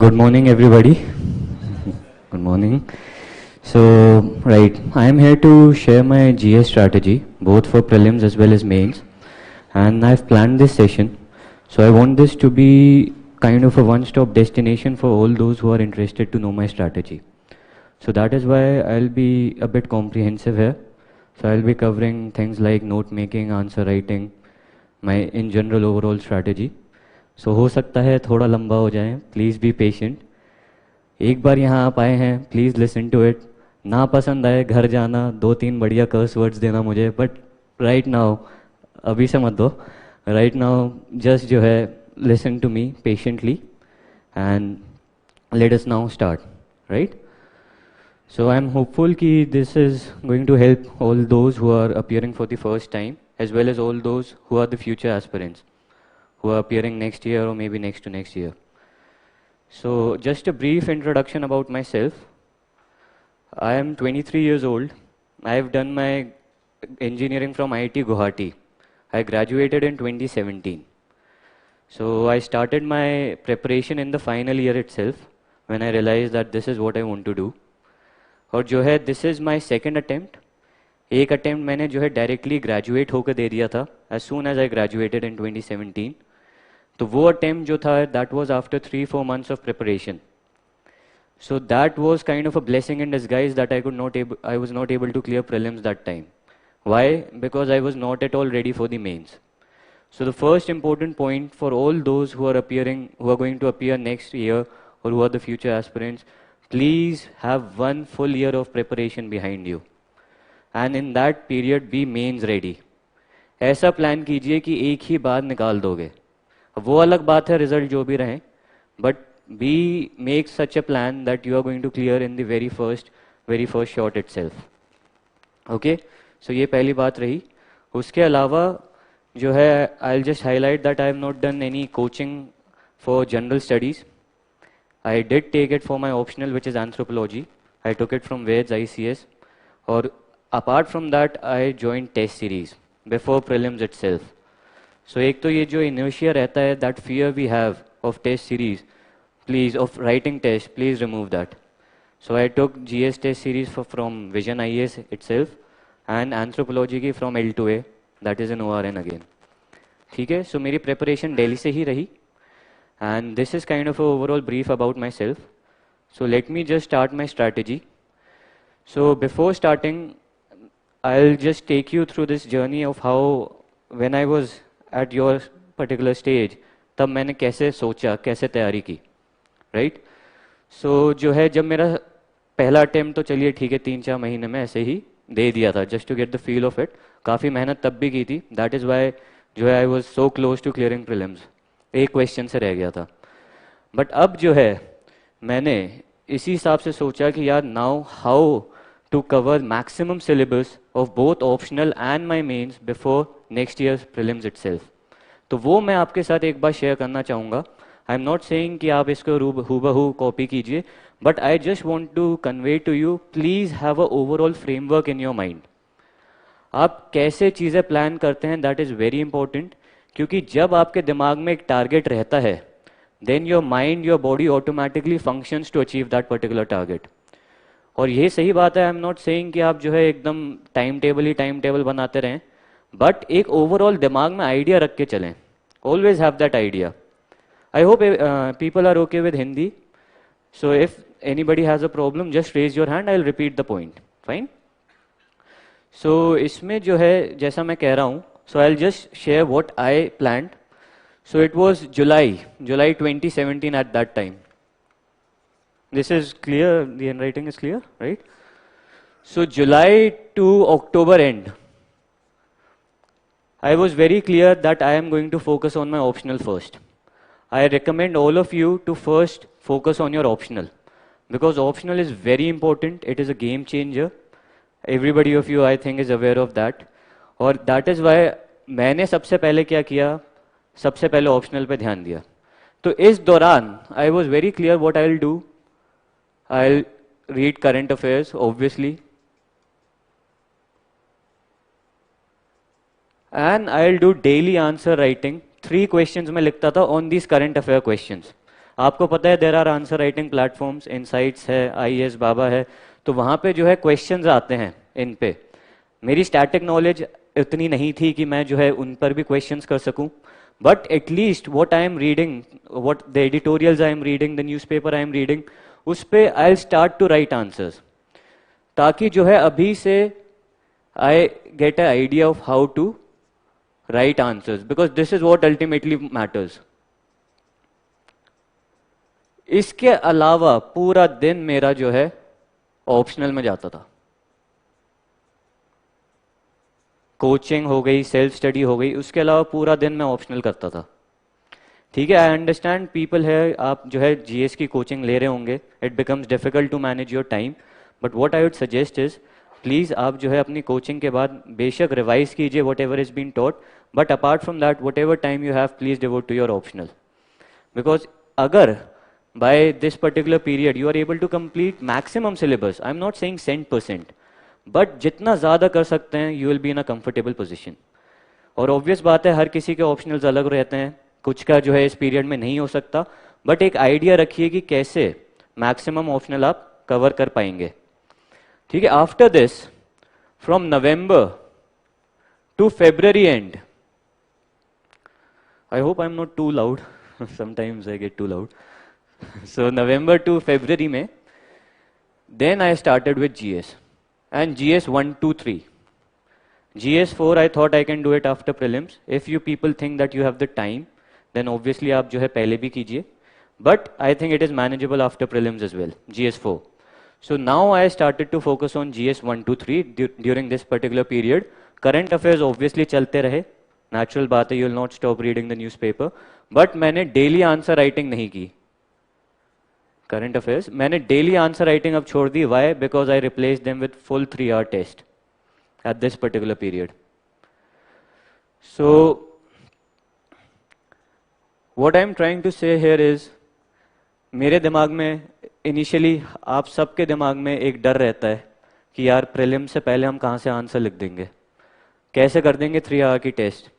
Good morning, everybody. Good morning. So, right, I am here to share my GS strategy, both for prelims as well as mains. And I've planned this session. So, I want this to be kind of a one-stop destination for all those who are interested to know my strategy. So, that is why I'll be a bit comprehensive here. So, I'll be covering things like note making, answer writing, my in general overall strategy. So हो सकता है थोड़ा लंबा हो जाए, please be patient. एक बार यहाँ आप आए हैं, प्लीज़ लिसन टू इट. ना पसंद आए घर जाना, दो तीन बढ़िया कर्स वर्ड्स देना मुझे, बट राइट नाउ अभी से मत दो. राइट नाउ जस्ट जो है listen to me patiently and let us now start. Right. So I'm hopeful कि this is going to help all those who are appearing for the first time as well as all those who are the future aspirants who are appearing next year or maybe next to next year. So just a brief introduction about myself. I am 23 years old. I have done my engineering from IIT Guwahati. I graduated in 2017. So I started my preparation in the final year itself when I realized that this is what I want to do. और जो है this is my second attempt. एक attempt मैंने जो है directly graduate होकर दे दिया था as soon as I graduated in 2017. तो वो अटेम्प्ट जो था that was after 3-4 months of preparation. So that was kind of a blessing in disguise that I was not able to clear prelims that time. Why? Because I was not at all ready for the mains. So the first important point for all those who are going to appear next year or who are the future aspirants, please have 1 full year of preparation behind you. And in that period be mains ready. ऐसा plan कीजिए कि एक ही बार निकाल दोगे. वो अलग बात है रिजल्ट जो भी रहे, but be make such a plan that you are going to clear in the very first shot itself. Okay, so ये पहली बात रही. उसके अलावा जो है I will just highlight that I have not done any coaching for general studies. I did take it for my optional, which is anthropology. I took it from Veds ICS. Or apart from that, I joined test series before prelims itself. So एक तो ये जो inertia रहता है, that fear we have of test series, please, of writing test, please remove that. So I took GS test series from Vision IAS itself and anthropology की from L2A, that is in ORN again. ठीक है, so मेरी preparation Delhi से ही रही. And this is kind of an overall brief about myself. So let me just start my strategy. So before starting, I'll just take you through this journey of how when I was at your particular stage, तब मैंने कैसे सोचा, कैसे तैयारी की, right? So जो है जब मेरा पहला अटेम्प्ट तो चलिए ठीक है 3-4 महीने में ऐसे ही दे दिया था just to get the feel of it. काफ़ी मेहनत तब भी की थी. That is why जो है I was so close to clearing prelims. एक क्वेश्चन से रह गया था. बट अब जो है मैंने इसी हिसाब से सोचा कि यार now how to cover maximum syllabus of both optional and my mains before next years prelims itself. तो वो मैं आपके साथ एक बार शेयर करना चाहूँगा. आई एम नॉट सेइंग कि आप इसको हूबहू कॉपी कीजिए, but I just want to convey to you, please have a overall framework in your mind. आप कैसे चीज़ें प्लान करते हैं दैट इज़ वेरी इंपॉर्टेंट. क्योंकि जब आपके दिमाग में एक टारगेट रहता है, then your mind your body automatically functions to achieve that particular target. और ये सही बात है, आई एम नॉट सेइंग कि आप जो है एकदम टाइम टेबल बनाते रहें, बट एक ओवरऑल दिमाग में आइडिया रख के चलें. Always have that idea. I hope people are okay with Hindi. So if anybody has a problem just raise your hand, I will repeat the point. Fine. So इसमें जो है जैसा मैं कह रहा हूँ, so I'll just share what I planned. So it was July 2017 at that time. This is clear, the handwriting is clear, right? So July to October end, I was very clear that I am going to focus on my optional first. I recommend all of you to first focus on your optional, because optional is very important. It is a game changer. Everybody of you I think is aware of that. और that is Y मैंने सबसे पहले क्या किया, सबसे पहले optional पे ध्यान दिया. तो इस दौरान I was very clear what I will do. I will read current affairs obviously, and I will do daily answer writing. 3 questions में लिखता था on this current affair questions. आपको पता है there are answer writing platforms, insights है, IAS Baba है, तो वहाँ पे जो है क्वेश्चंस आते हैं इन पे। मेरी स्टैटिक नॉलेज इतनी नहीं थी कि मैं जो है उन पर भी क्वेश्चंस कर सकूं, but at least what I am reading, what the editorials I am reading, the newspaper I am reading, उस पे I will start to write answers, ताकि जो है अभी से I get a idea of how to write answers, because this is what ultimately matters. इसके अलावा पूरा दिन मेरा जो है ऑप्शनल में जाता था। कोचिंग हो गई, सेल्फ स्टडी हो गई, उसके अलावा पूरा दिन मैं ऑप्शनल करता था। ठीक है, आई अंडरस्टैंड पीपल है, आप जो है जीएस की कोचिंग ले रहे होंगे, it becomes difficult to manage your time, but what I would suggest is please आप जो है अपनी कोचिंग के बाद बेशक रिवाइज कीजिए whatever is been taught, but apart from that whatever time you have please devote to your optional, because अगर by this particular period you are able to complete maximum syllabus, I'm not saying 100%, but जितना ज़्यादा कर सकते हैं you will be in a comfortable position। और obvious बात है हर किसी के ऑप्शनल्स अलग रहते हैं, कुछ का जो है इस पीरियड में नहीं हो सकता, बट एक आइडिया रखिए कि कैसे मैक्सिमम ऑप्शनल आप कवर कर पाएंगे। ठीक है, after this from November to February end, I hope I am not too loud, sometimes I get too loud, so November to February में then I started with GS and GS 1 2 3, GS 4 I thought I can do it after prelims, if you people think that you have the time then obviously आप जो है पहले भी कीजिए, but I think it is manageable after prelims as well, GS 4। so now I started to focus on GS 1 2 3 during this particular period। current affairs obviously चलते रहे, natural बात है, you will not stop reading the newspaper, but मैंने daily answer writing नहीं की। Current affairs मैंने daily answer writing अब छोड़ दी, why, because I replace them with full 3 hour test at this particular period. So what I am trying to say here is, मेरे दिमाग में इनिशियली, आप सबके दिमाग में एक डर रहता है कि यार प्रीलिम से पहले हम कहाँ से आंसर लिख देंगे, कैसे कर देंगे 3 hour की टेस्ट,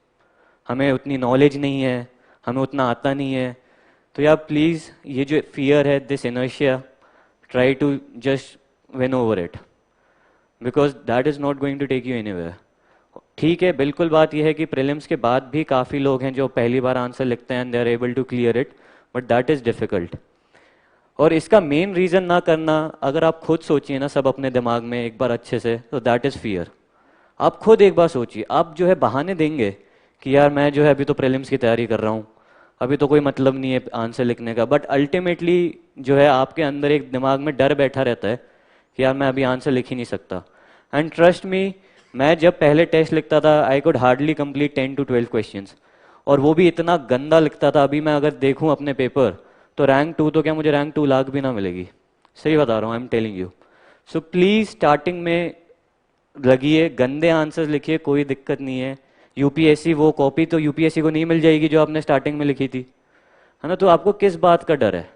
हमें उतनी नॉलेज नहीं है, हमें उतना आता नहीं है। तो यार प्लीज़ ये जो फियर है, this inertia, try to just win over it, because that is not going to take you anywhere. ठीक है, बिल्कुल बात यह है कि प्रीलिम्स के बाद भी काफ़ी लोग हैं जो पहली बार आंसर लिखते हैं and they are able to clear it, but that is difficult. और इसका मेन रीज़न ना करना, अगर आप खुद सोचिए ना सब अपने दिमाग में एक बार अच्छे से, तो दैट इज़ फियर। आप खुद एक बार सोचिए, आप जो है बहाने देंगे कि यार मैं जो है अभी तो प्रीलिम्स की तैयारी कर रहा हूँ, अभी तो कोई मतलब नहीं है आंसर लिखने का, बट अल्टीमेटली जो है आपके अंदर एक दिमाग में डर बैठा रहता है कि यार मैं अभी आंसर लिख ही नहीं सकता। एंड ट्रस्ट मी, मैं जब पहले टेस्ट लिखता था I could hardly complete 10 to 12 questions, और वो भी इतना गंदा लिखता था। अभी मैं अगर देखूं अपने पेपर तो रैंक 2 तो क्या मुझे रैंक 2 लाख भी ना मिलेगी, सही बता रहा हूँ, आई am telling you. So please starting में लगिए, गंदे आंसर्स लिखिए, कोई दिक्कत नहीं है। यूपीएससी वो कॉपी तो यूपीएससी को नहीं मिल जाएगी जो आपने स्टार्टिंग में लिखी थी, है ना, तो आपको किस बात का डर है।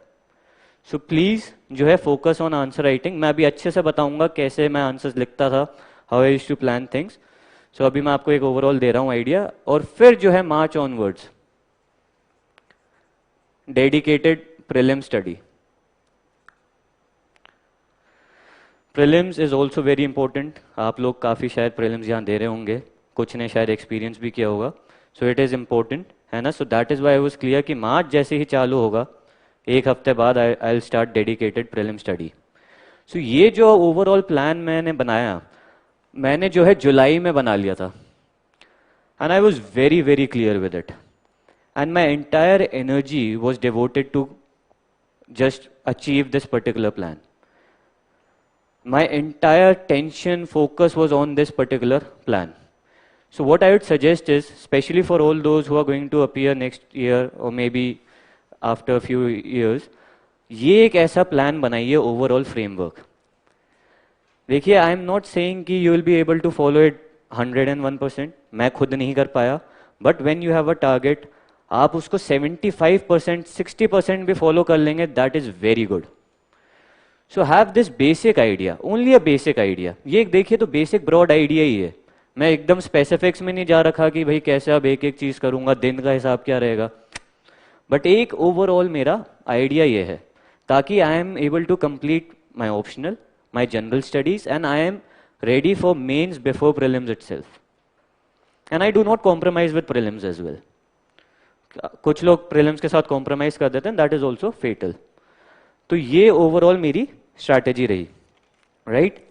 सो प्लीज़ जो है फोकस ऑन आंसर राइटिंग। मैं अभी अच्छे से बताऊंगा कैसे मैं आंसर्स लिखता था, how I used to plan things. So अभी मैं आपको एक ओवरऑल दे रहा हूँ आइडिया, और फिर जो है March onwards dedicated prelim study. Prelims is also very important. आप लोग काफ़ी शायद प्रीलिम्स यहाँ दे रहे होंगे, कुछ ने शायद एक्सपीरियंस भी किया होगा, सो इट इज़ इम्पोर्टेंट, है ना। So that is why I was clear कि मार्च जैसे ही चालू होगा, एक हफ्ते बाद I will start dedicated prelim study. So ये जो ओवरऑल प्लान मैंने बनाया, मैंने जो है जुलाई में बना लिया था, and I was very very clear with it, and my entire energy was devoted to just achieve this particular plan. My entire tension focus was on this particular plan. So what I would suggest is, especially for all those who are going to appear next year or maybe after a few years, ये एक ऐसा plan बनाइए, overall framework. देखिए, I am not saying कि you will be able to follow it 101%, मैं खुद नहीं कर पाया, but when you have a target, आप उसको 75%, 60% भी फॉलो कर लेंगे, that is very good. So have this basic idea, only a basic idea. ये देखिए तो बेसिक ब्रॉड आइडिया ही है, मैं एकदम स्पेसिफिक्स में नहीं जा रखा कि भाई कैसे अब एक एक चीज करूंगा, दिन का हिसाब क्या रहेगा। बट एक ओवरऑल मेरा आइडिया ये है, ताकि I am able to complete my optional, my general studies, and I am ready for mains before prelims itself. And I do not compromise with prelims as well. कुछ लोग prelims के साथ compromise कर देते हैं, that is also fatal. तो ये overall मेरी strategy रही, right?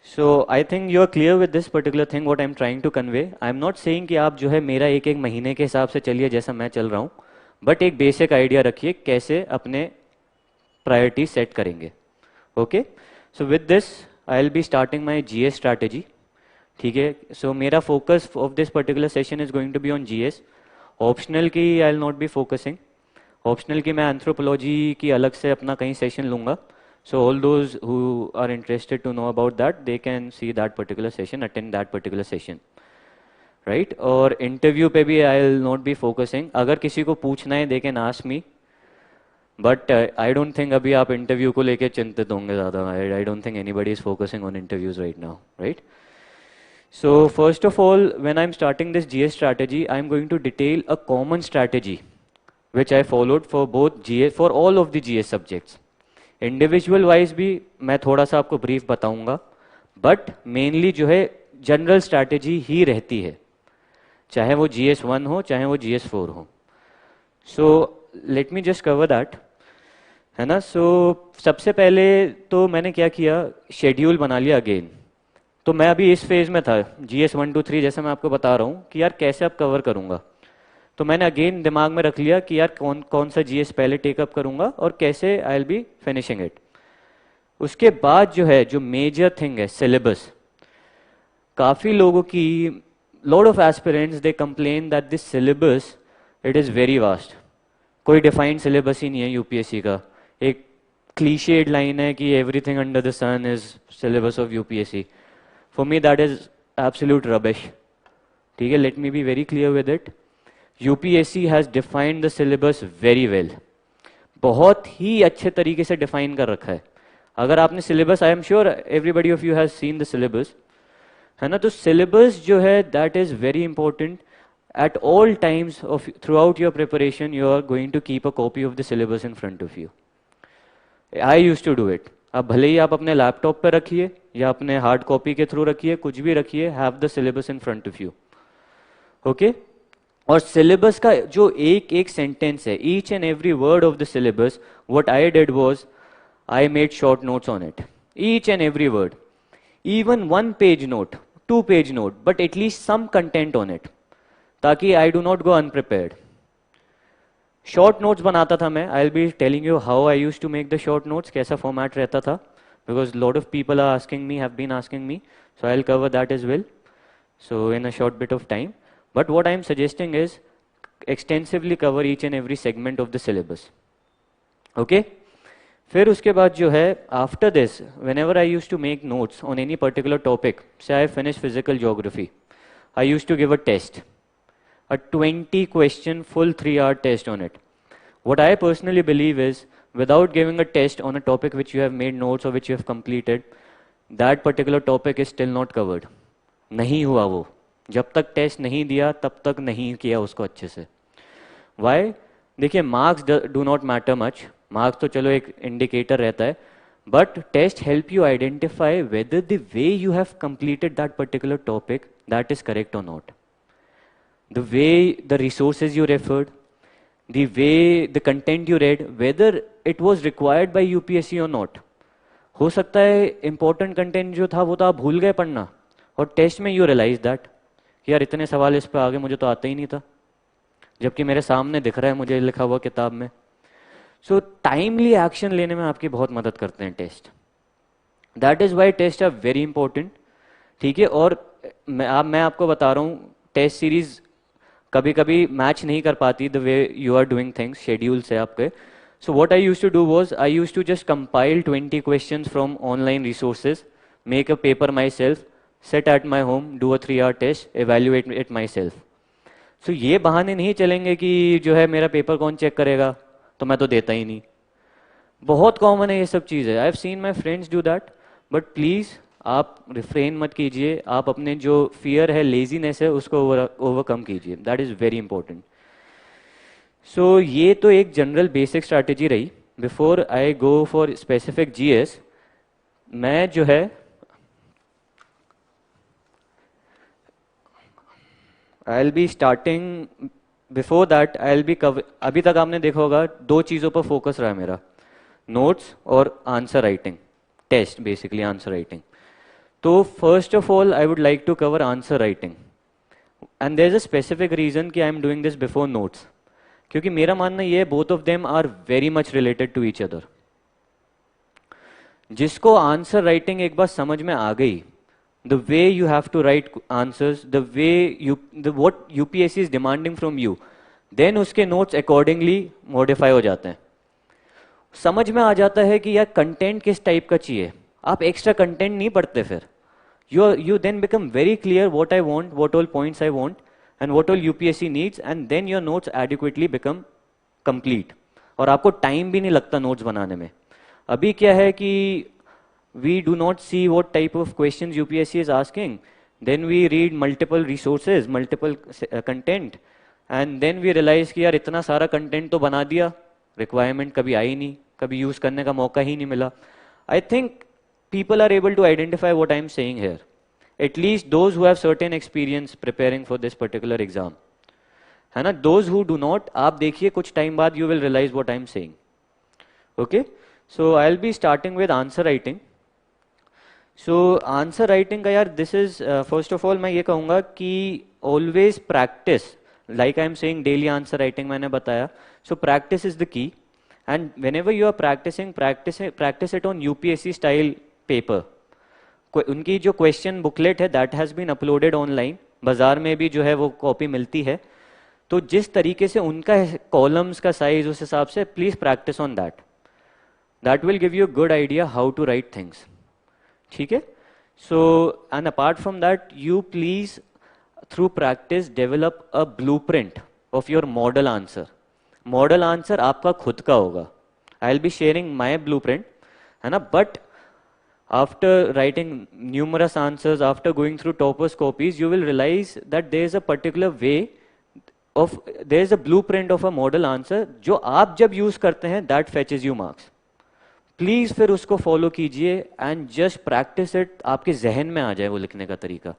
So I think you are clear with this particular thing what I am trying to convey. I am not saying कि आप जो है मेरा एक एक महीने के हिसाब से चलिए जैसा मैं चल रहा हूँ, बट एक बेसिक आइडिया रखिए कैसे अपने प्रायोरिटी सेट करेंगे. Okay, so with this I will be starting my GS strategy. ठीक है, सो मेरा focus of this particular session is going to be on GS. Optional की I will not be focusing. Optional की मैं anthropology की अलग से अपना कहीं सेशन लूंगा. So all those who are interested to know about that, they can see that particular session, attend that particular session, right. और इंटरव्यू पे भी I will not be focusing. अगर किसी को पूछना है they can ask me, but I don't think अभी आप इंटरव्यू को लेके चिंतित होंगे ज़्यादा. I don't think anybody is focusing on interviews right now, right. So first of all, when I'm starting this GS strategy, I'm going to detail a common strategy which I followed for both GS, for all of the GS subjects. Individual wise भी मैं थोड़ा सा आपको brief बताऊंगा, but mainly जो है general strategy ही रहती है, चाहे वो GS1 हो चाहे वो GS4 हो. So let me just cover that, है ना. So सबसे पहले तो मैंने क्या किया, शेड्यूल बना लिया अगेन. तो मैं अभी इस फेज में था GS 1 2 3, जैसे मैं आपको बता रहा हूँ कि यार कैसे अब कवर करूँगा. तो मैंने अगेन दिमाग में रख लिया कि यार कौन कौन सा GS पहले टेकअप करूँगा और कैसे आई विल बी फिनिशिंग इट. उसके बाद जो है, जो मेजर थिंग है सिलेबस. काफ़ी लोगों की, lot of aspirants they complain that this syllabus it is very vast. कोई डिफाइंड सिलेबस ही नहीं है UPSC का. एक क्लीशेड लाइन है कि everything under the sun is syllabus of UPSC. For me that is absolute rubbish. ठीक है, let me be very clear with it. UPSC has defined the syllabus very well. बहुत ही अच्छे तरीके से डिफाइन कर रखा है. अगर आपने syllabus, I am sure everybody of you has seen the syllabus, है ना. तो सिलेबस जो है that is very important. At all times of throughout your preparation you are going to keep a copy of the syllabus in front of you. I use to do it. अब भले ही आप अपने laptop पे रखिए या अपने hard copy के through रखिए, कुछ भी रखिए, have the syllabus in front of you. Okay, और सिलेबस का जो एक एक सेंटेंस है, each and every word of the syllabus, what I did was I made short notes on it. Each and every word, even 1 page note, 2 page note, but at least some content on it, ताकि I do not go unprepared. Short notes बनाता था मैं. I will be telling you how I use to make the short notes, कैसा format रहता था, because lot of people are asking me, have been asking me. So I will cover that as well, so in a short bit of time. But what I am suggesting is extensively cover each and every segment of the syllabus. Okay, फिर उसके बाद जो है, after this whenever I use to make notes on any particular topic, say I finish physical geography, I use to give a test, a 20 question full 3-hour test on it. What I personally believe is, without giving a test on a topic which you have made notes or which you have completed, that particular topic is still not covered. नहीं हुआ वो. जब तक test नहीं दिया तब तक नहीं किया उसको अच्छे से. Why? देखिए, marks do not matter much. Marks तो चलो एक इंडिकेटर रहता है, but test help you identify whether the way you have completed that particular topic, that is correct or not. The way, the resources you referred, the way, the content you read, whether it was required by UPSC or not. हो सकता है important content जो था वो तो आप भूल गए पढ़ना, और टेस्ट में you realize that कि यार इतने सवाल इस पे आ गए, मुझे तो आता ही नहीं था, जबकि मेरे सामने दिख रहा है मुझे लिखा हुआ किताब में. सो टाइमली एक्शन लेने में आपकी बहुत मदद करते हैं test. That is why test are very important. ठीक है, और मैं आपको बता रहा हूँ, टेस्ट सीरीज कभी कभी मैच नहीं कर पाती the way you are doing things, schedule से आपके. So what I use to do was, I use to just compile 20 questions from online resources, make a paper myself, sit at my home, do a 3-hour test, evaluate it myself. So ये बहाने नहीं चलेंगे कि जो है मेरा paper कौन check करेगा, तो मैं तो देता ही नहीं. बहुत कॉमन है ये सब चीज़ें. आई have seen my friends do that, but please आप रिफ्रेन मत कीजिए. आप अपने जो फियर है, लेजीनेस है, उसको ओवरकम कीजिए. That is very important. So ये तो एक जनरल बेसिक स्ट्रैटेजी रही. Before I go for specific GS, मैं जो है I will be starting. Before that I will be cover. अभी तक आपने देखा होगा दो चीज़ों पर फोकस रहा है मेरा, नोट्स और answer writing, test basically answer writing. तो first of all I would like to cover answer writing, and there is a specific reason कि I am doing this before notes. क्योंकि मेरा मानना ये है both of them are very much related to each other. जिसको answer writing एक बार समझ में आ गई, the way you have to write answers, the way what UPSC is demanding from you, then उसके notes accordingly modify हो जाते हैं. समझ में आ जाता है कि यार कंटेंट किस टाइप का चाहिए, आप एक्स्ट्रा कंटेंट नहीं पढ़ते फिर. you then become very clear what I want, what all points I want, and what all UPSC needs, and then your notes adequately become complete. और आपको टाइम भी नहीं लगता नोट्स बनाने में. अभी क्या है कि we do not see what type of questions UPSC is asking. Then we read multiple resources, multiple content, and then we realize कि यार इतना सारा content तो बना दिया, requirement कभी आई नहीं, कभी use करने का मौका ही नहीं मिला. I think people are able to identify what I am saying here. At least those who have certain experience preparing for this particular exam. है ना? Those who do not, आप देखिए कुछ time बाद you will realize what I am saying. Okay? So I'll be starting with answer writing. सो answer writing का यार this is first of all मैं ये कहूँगा कि always practice, like I am saying daily answer writing मैंने बताया. So practice is the key, and whenever you are practicing practice it on UPSC style paper. उनकी जो question booklet है that has been uploaded online, बाजार में भी जो है वो कॉपी मिलती है. तो जिस तरीके से उनका कॉलम्स का साइज उस हिसाब से please practice on that. That will give you good idea how to write things. ठीक है? So and apart from that you please through practice develop a blueprint of your model answer. Model answer आपका खुद का होगा. I will be sharing my blueprint, है ना, but after writing numerous answers, after going through toppers copies, you will realise that there is a particular way of, there is a blueprint of a model answer जो आप जब use करते हैं that fetches you marks. Please फिर उसको follow कीजिए and just practice it, आपके जहन में आ जाए वो लिखने का तरीका.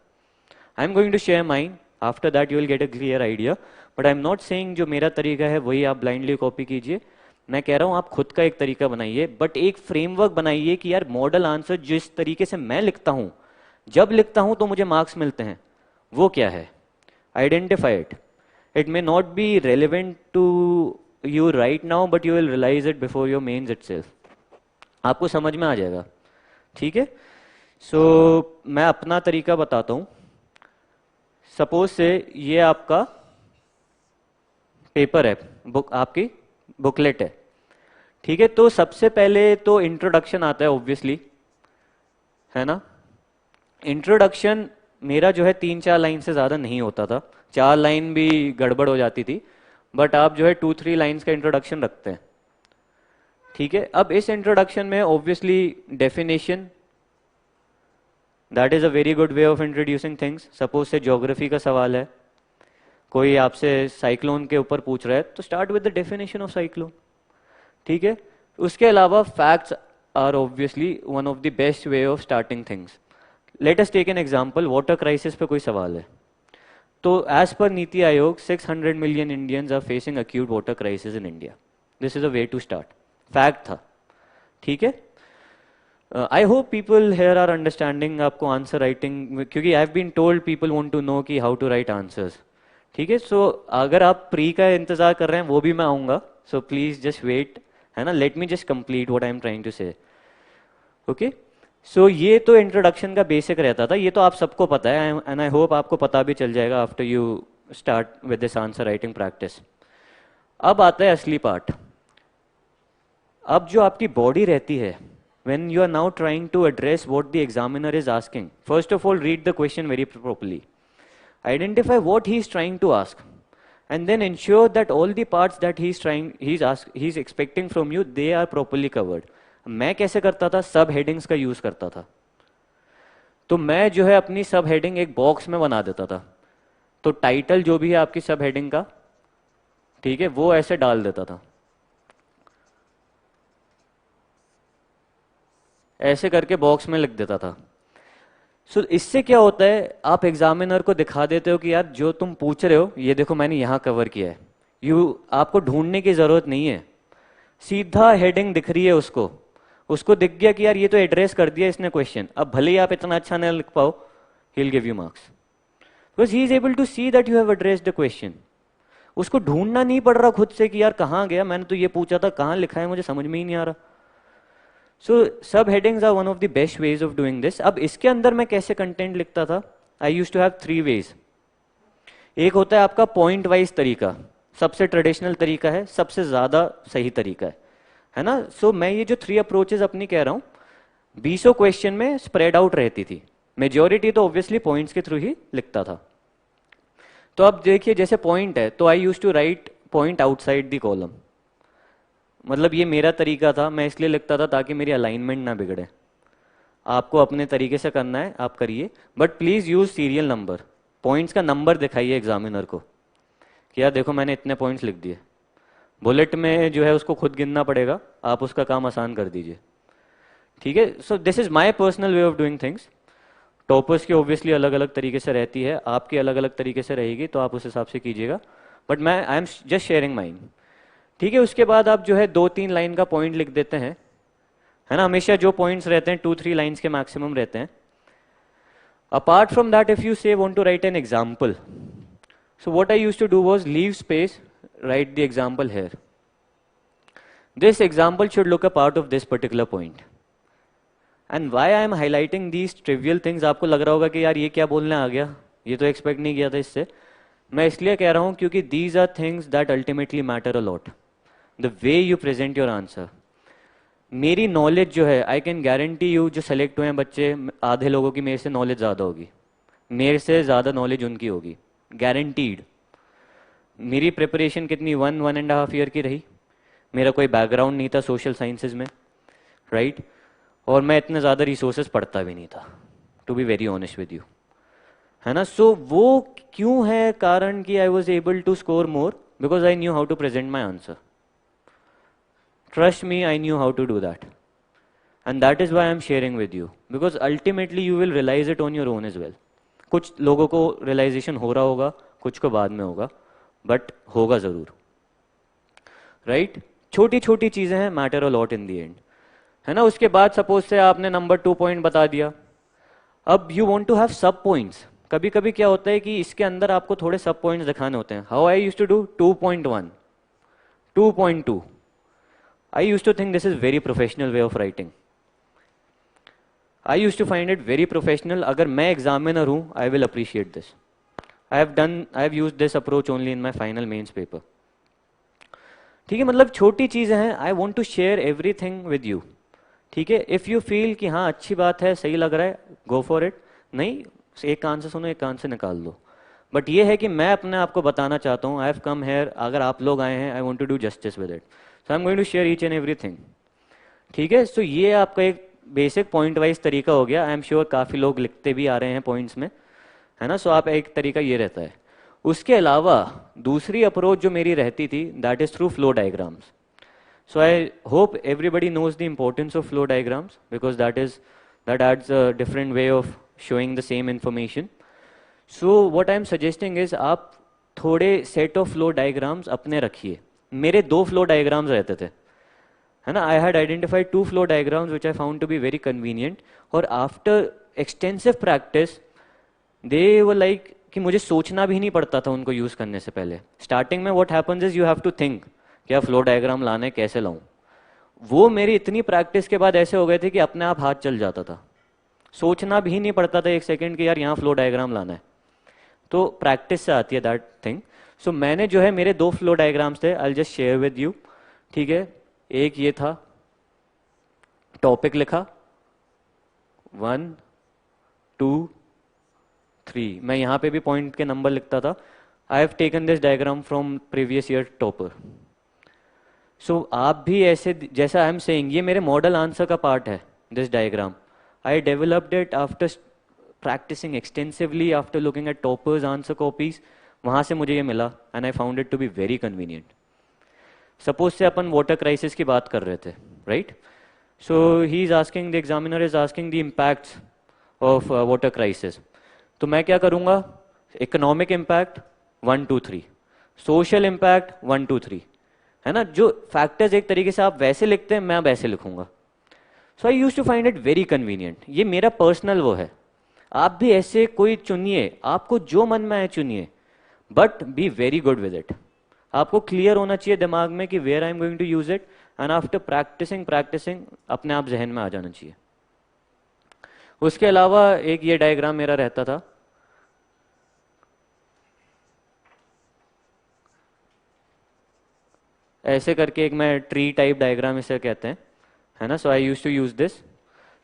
I am going to share mine, after that you will get a clear idea, but I am not saying जो मेरा तरीका है वही आप ब्लाइंडली कॉपी कीजिए. मैं कह रहा हूँ आप खुद का एक तरीका बनाइए, बट एक फ्रेमवर्क बनाइए कि यार मॉडल आंसर जिस तरीके से मैं लिखता हूँ, जब लिखता हूँ तो मुझे मार्क्स मिलते हैं, वो क्या है. Identify it. It may not be relevant to you right now, but you will realise it before your mains itself. आपको समझ में आ जाएगा. ठीक है? सो मैं अपना तरीका बताता हूं. सपोज से ये आपका पेपर है, बुक आपकी बुकलेट है. ठीक है? तो सबसे पहले तो इंट्रोडक्शन आता है ऑब्वियसली, है ना. इंट्रोडक्शन मेरा जो है 3-4 लाइन से ज्यादा नहीं होता था, 4 लाइन भी गड़बड़ हो जाती थी, बट आप जो है 2-3 लाइन्स का इंट्रोडक्शन रखते हैं. ठीक है? अब इस इंट्रोडक्शन में obviously definition, that is a very good way of introducing things. Suppose से ज्योग्राफी का सवाल है, कोई आपसे साइक्लोन के ऊपर पूछ रहा है, तो start with the definition of cyclone. ठीक है? उसके अलावा facts are obviously one of the best way of starting things. Let us take an example. Water crisis पे कोई सवाल है, तो as per NITI Aayog 600 million Indians are facing acute water crisis in India. This is a way to start. Fact था. ठीक है? I hope people here are understanding आपको answer writing, क्योंकि I have been told people want to know कि how to write answers. ठीक है? सो अगर आप प्री का इंतजार कर रहे हैं वो भी मैं आऊंगा, सो प्लीज जस्ट वेट, है ना. Let me just complete what I am trying to say. Okay? So ये तो इंट्रोडक्शन का बेसिक रहता था, ये तो आप सबको पता है, एंड आई होप आपको पता भी चल जाएगा after you start with this answer writing practice. अब आता है असली पार्ट. अब जो आपकी बॉडी रहती है, when you are now trying to address what the examiner is asking, first of all read the question very properly, identify what he is trying to ask, and then ensure that all the parts that he's expecting from you, they are properly covered. मैं कैसे करता था, सब headings का use करता था. तो मैं जो है अपनी सब हेडिंग एक बॉक्स में बना देता था. तो टाइटल जो भी है आपकी सब हेडिंग का, ठीक है, वो ऐसे डाल देता था, ऐसे करके बॉक्स में लिख देता था। सो इससे क्या होता है, आप एग्जामिनर को दिखा देते हो कि यार जो तुम पूछ रहे हो ये देखो मैंने यहाँ कवर किया है। आपको ढूंढने की जरूरत नहीं है, सीधा हेडिंग दिख रही है उसको, उसको दिख गया कि यार ये तो एड्रेस कर दिया इसने क्वेश्चन। अब भले ही आप इतना अच्छा ना लिख पाओ, he will give you marks because he is able to see that you have addressed the question. उसको ढूंढना नहीं पड़ रहा खुद से कि यार कहाँ गया, मैंने तो ये पूछा था, कहाँ लिखा है, मुझे समझ में ही नहीं आ रहा। सो सब headings are one of the best ways of doing this. अब इसके अंदर मैं कैसे कंटेंट लिखता था, I use to have 3 ways. एक होता है आपका पॉइंट वाइज तरीका, सबसे ट्रेडिशनल तरीका है, सबसे ज्यादा सही तरीका है ना। सो मैं ये जो 3 अप्रोचेस अपनी कह रहा हूं, 20 क्वेश्चन में स्प्रेड आउट रहती थी, मेजोरिटी तो ऑब्वियसली पॉइंट्स के थ्रू ही लिखता था। तो अब देखिए जैसे पॉइंट है तो I use to write point outside the column, मतलब ये मेरा तरीका था, मैं इसलिए लिखता था ताकि मेरी अलाइनमेंट ना बिगड़े। आपको अपने तरीके से करना है आप करिए, but please use serial number, points का नंबर दिखाइए एग्जामिनर को कि यार देखो मैंने इतने पॉइंट्स लिख दिए। बुलेट में जो है उसको खुद गिनना पड़ेगा, आप उसका काम आसान कर दीजिए, ठीक है। So this is my personal way of doing things. Toppers की ऑब्वियसली अलग अलग तरीके से रहती है, आपकी अलग अलग तरीके से रहेगी, तो आप उस हिसाब से कीजिएगा, बट मैं I am just sharing mind, ठीक है। उसके बाद आप जो है 2-3 लाइन का पॉइंट लिख देते हैं, है ना। हमेशा जो पॉइंट्स रहते हैं 2-3 लाइन्स के मैक्सिमम रहते हैं। Apart from that if you say want to write an example, so what I used to do was leave space, write the example here, this example should look a part of this particular point. And why I am highlighting these trivial things, आपको लग रहा होगा कि यार ये क्या बोलने आ गया, ये तो एक्सपेक्ट नहीं किया था इससे। मैं इसलिए कह रहा हूं क्योंकि these are things that ultimately matter a lot, the way you present your answer. मेरी नॉलेज जो है, आई कैन गारंटी यू, जो सेलेक्ट हुए हैं बच्चे, आधे लोगों की मेरे से नॉलेज ज़्यादा होगी, मेरे से ज़्यादा नॉलेज उनकी होगी, गारंटीड। मेरी प्रिपरेशन कितनी 1-1.5 ईयर की रही, मेरा कोई बैकग्राउंड नहीं था सोशल साइंसेज में, राइट। और मैं इतने ज़्यादा रिसोर्सेज पढ़ता भी नहीं था, to be very honest with you, है ना। सो वो क्यों है कारण कि I was able to score more, because I knew how to present my answer. Trust me, I knew how to do that. And that is why I'm sharing with you. Because ultimately you will realize it on your own as well. कुछ लोगों को realization हो रहा होगा, कुछ को बाद में होगा, but होगा ज़रूर, right? छोटी छोटी चीज़ें हैं, matter a lot in the end, है ना। उसके बाद suppose से आपने number 2 point बता दिया, अब you want to have sub points। कभी कभी क्या होता है कि इसके अंदर आपको थोड़े सब पॉइंट्स दिखाने होते हैं। How I used to do 2.1, 2.2, I used to think this is very professional way of writing. I used to find it very professional. अगर मैं examiner हूँ, I will appreciate this. I have used this approach only in my final mains paper. ठीक है, मतलब छोटी चीज़ें हैं। I want to share everything with you. ठीक है, if you feel कि हाँ अच्छी बात है, सही लग रहा है, go for it. नहीं, एक कान से सुनो, एक कान से निकाल दो। बट ये है कि मैं अपने आप को बताना चाहता हूँ, आई हैव कम हेयर, अगर आप लोग आए हैं, I want to do justice with it, so I am going to share each and everything, ठीक है। सो ये आपका एक बेसिक पॉइंट वाइज तरीका हो गया। आई एम श्योर काफ़ी लोग लिखते भी आ रहे हैं पॉइंट्स में, है ना। सो आप एक तरीका ये रहता है। उसके अलावा दूसरी अप्रोच जो मेरी रहती थी, that is through flow diagrams. So I hope everybody knows the importance of flow diagrams, because that adds a different way of showing the same information. So what I am suggesting is आप थोड़े set of flow diagrams अपने रखिए। मेरे 2 flow diagrams रहते थे, है ना। I had identified 2 flow diagrams which I found to be very convenient, और after extensive practice they were like कि मुझे सोचना भी नहीं पड़ता था उनको यूज करने से पहले। स्टार्टिंग में what happens is you have to think क्या फ्लो डायग्राम लाने कैसे लाऊं। वो मेरी इतनी प्रैक्टिस के बाद ऐसे हो गए थे कि अपने आप हाथ चल जाता था, सोचना भी नहीं पड़ता था एक सेकेंड कि यार यहाँ फ्लो डायग्राम लाना है। तो प्रैक्टिस से आती है दैट थिंग। सो मैंने जो है, मेरे 2 फ्लो डायग्राम्स थे, I just share with you, ठीक है। एक ये था, टॉपिक लिखा 1 2 3, मैं यहां पे भी पॉइंट के नंबर लिखता था। I have taken this diagram from previous year topper. So आप भी ऐसे, जैसा आई एम सेइंग, ये मेरे मॉडल आंसर का पार्ट है this diagram. I developed it after practicing extensively, after looking at toppers answer copies, वहाँ से मुझे ये मिला and I found it to be very convenient. Suppose say अपन वाटर क्राइसिस की बात कर रहे थे, right? So he is asking, the examiner is asking the impacts of water crisis. तो मैं क्या करूँगा? इकोनॉमिक इम्पैक्ट 1 2 3, सोशल इम्पैक्ट 1 2 3, है ना? जो फैक्टर्स एक तरीके से आप वैसे लिखते हैं, मैं वैसे लिखूंगा. So I use to find it very convenient. ये मेरा पर्सनल वो है. आप भी ऐसे कोई चुनिए, आपको जो मन में आए चुनिए, but be very good with it. आपको क्लियर होना चाहिए दिमाग में कि where I am going to use it, and after practising practising अपने आप जहन में आ जाना चाहिए. उसके अलावा एक ये डायग्राम मेरा रहता था. ऐसे करके एक मैं ट्री टाइप डायग्राम इसे कहते हैं, है ना? So I use to use this.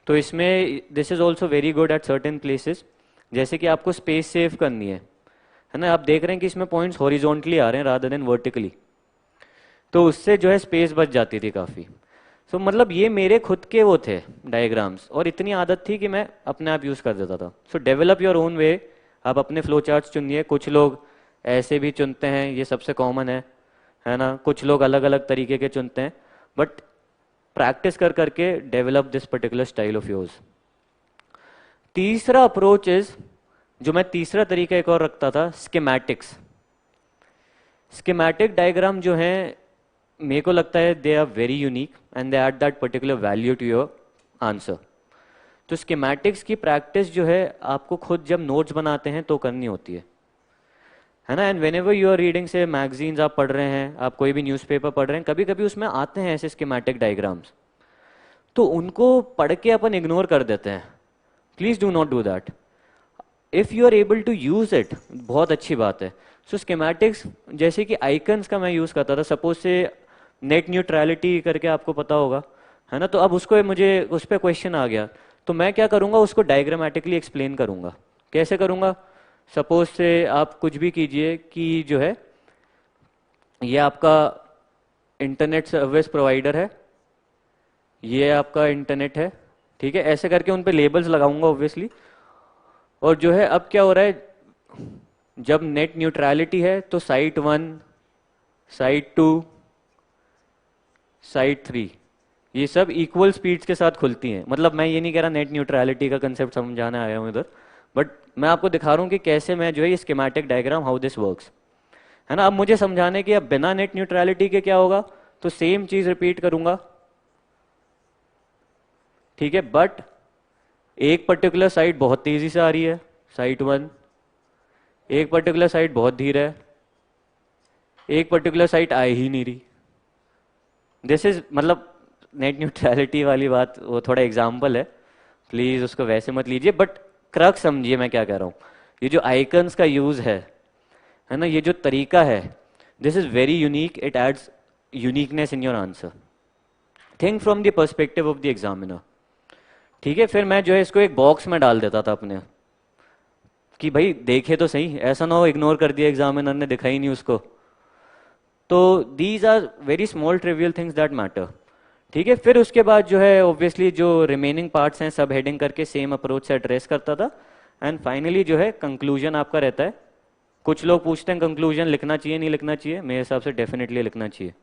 तो इसमें this is also very good at certain places. जैसे कि आपको स्पेस सेव करनी है ना? आप देख रहे हैं कि इसमें पॉइंट्स हॉरिजॉन्टली आ रहे हैं रादर देन वर्टिकली. तो उससे जो है स्पेस बच जाती थी काफ़ी. सो मतलब ये मेरे खुद के वो थे डायग्राम्स, और इतनी आदत थी कि मैं अपने आप यूज़ कर देता था. सो डेवलप योर ओन वे. आप अपने फ्लो चार्ट्स चुनिए. कुछ लोग ऐसे भी चुनते हैं, ये सबसे कॉमन है ना? कुछ लोग अलग अलग तरीके के चुनते हैं, बट प्रैक्टिस कर करके develop this particular style of yours. तीसरा अप्रोच इज, जो मैं तीसरा तरीका एक और रखता था, स्कीमैटिक्स. स्कीमैटिक डायग्राम जो है, मेरे को लगता है they are very unique and they add that particular value to your answer. तो स्कीमैटिक्स की प्रैक्टिस जो है आपको खुद जब नोट्स बनाते हैं तो करनी होती है ना? And whenever you are reading से मैगजीन्स आप पढ़ रहे हैं, आप कोई भी न्यूज़पेपर पढ़ रहे हैं, कभी कभी उसमें आते हैं ऐसे स्कीमैटिक डायग्राम्स. तो उनको पढ़ के अपन इग्नोर कर देते हैं. Please do not do that. If you are able to use it, बहुत अच्छी बात है. सो स्कीमैटिक्स जैसे कि आइकन्स का मैं यूज करता था. सपोज से नेट न्यूट्रलिटी करके आपको पता होगा, है ना? तो अब उसको मुझे उस पर क्वेश्चन आ गया, तो मैं क्या करूंगा? उसको डायग्रामेटिकली एक्सप्लेन करूंगा. कैसे करूंगा? सपोज से आप कुछ भी कीजिए कि जो है ये आपका इंटरनेट सर्विस प्रोवाइडर है, ये आपका इंटरनेट है, ठीक है? ऐसे करके उन पे लेबल्स लगाऊंगा ऑब्वियसली. और जो है अब क्या हो रहा है, जब नेट न्यूट्रलिटी है तो साइट 1, साइट 2, साइट 3, ये सब इक्वल स्पीड्स के साथ खुलती हैं. मतलब मैं ये नहीं कह रहा नेट न्यूट्रलिटी का कंसेप्ट समझाने आया हूँ इधर, बट मैं आपको दिखा रहा हूँ कि कैसे मैं जो है ये schematic diagram, how this works, है ना? अब मुझे समझाने की, अब बिना नेट न्यूट्रलिटी के क्या होगा, तो सेम चीज रिपीट करूंगा, ठीक है? बट एक पर्टिकुलर साइट बहुत तेजी से आ रही है, साइट 1. एक पर्टिकुलर साइट बहुत धीरे है, एक पर्टिकुलर साइट आ ही नहीं रही. दिस इज मतलब नेट न्यूट्रलिटी वाली बात, वो थोड़ा एग्जाम्पल है, प्लीज उसको वैसे मत लीजिए, बट क्रक्स समझिए मैं क्या कह रहा हूँ. ये जो आइकन्स का यूज है ना? ये जो तरीका है, this is very unique. It adds uniqueness in your answer. Think from the perspective of the examiner, ठीक है? फिर मैं जो है इसको एक बॉक्स में डाल देता था अपने, कि भाई देखे तो सही, ऐसा ना हो इग्नोर कर दिया एग्जामिनर ने, दिखा ही नहीं उसको. तो these are very small trivial things that matter, ठीक है? फिर उसके बाद जो है ऑब्वियसली जो रिमेनिंग पार्ट्स हैं सब हेडिंग करके सेम अप्रोच से एड्रेस करता था. एंड फाइनली जो है कंक्लूजन आपका रहता है. कुछ लोग पूछते हैं कंक्लूजन लिखना चाहिए नहीं लिखना चाहिए. मेरे हिसाब से डेफिनेटली लिखना चाहिए.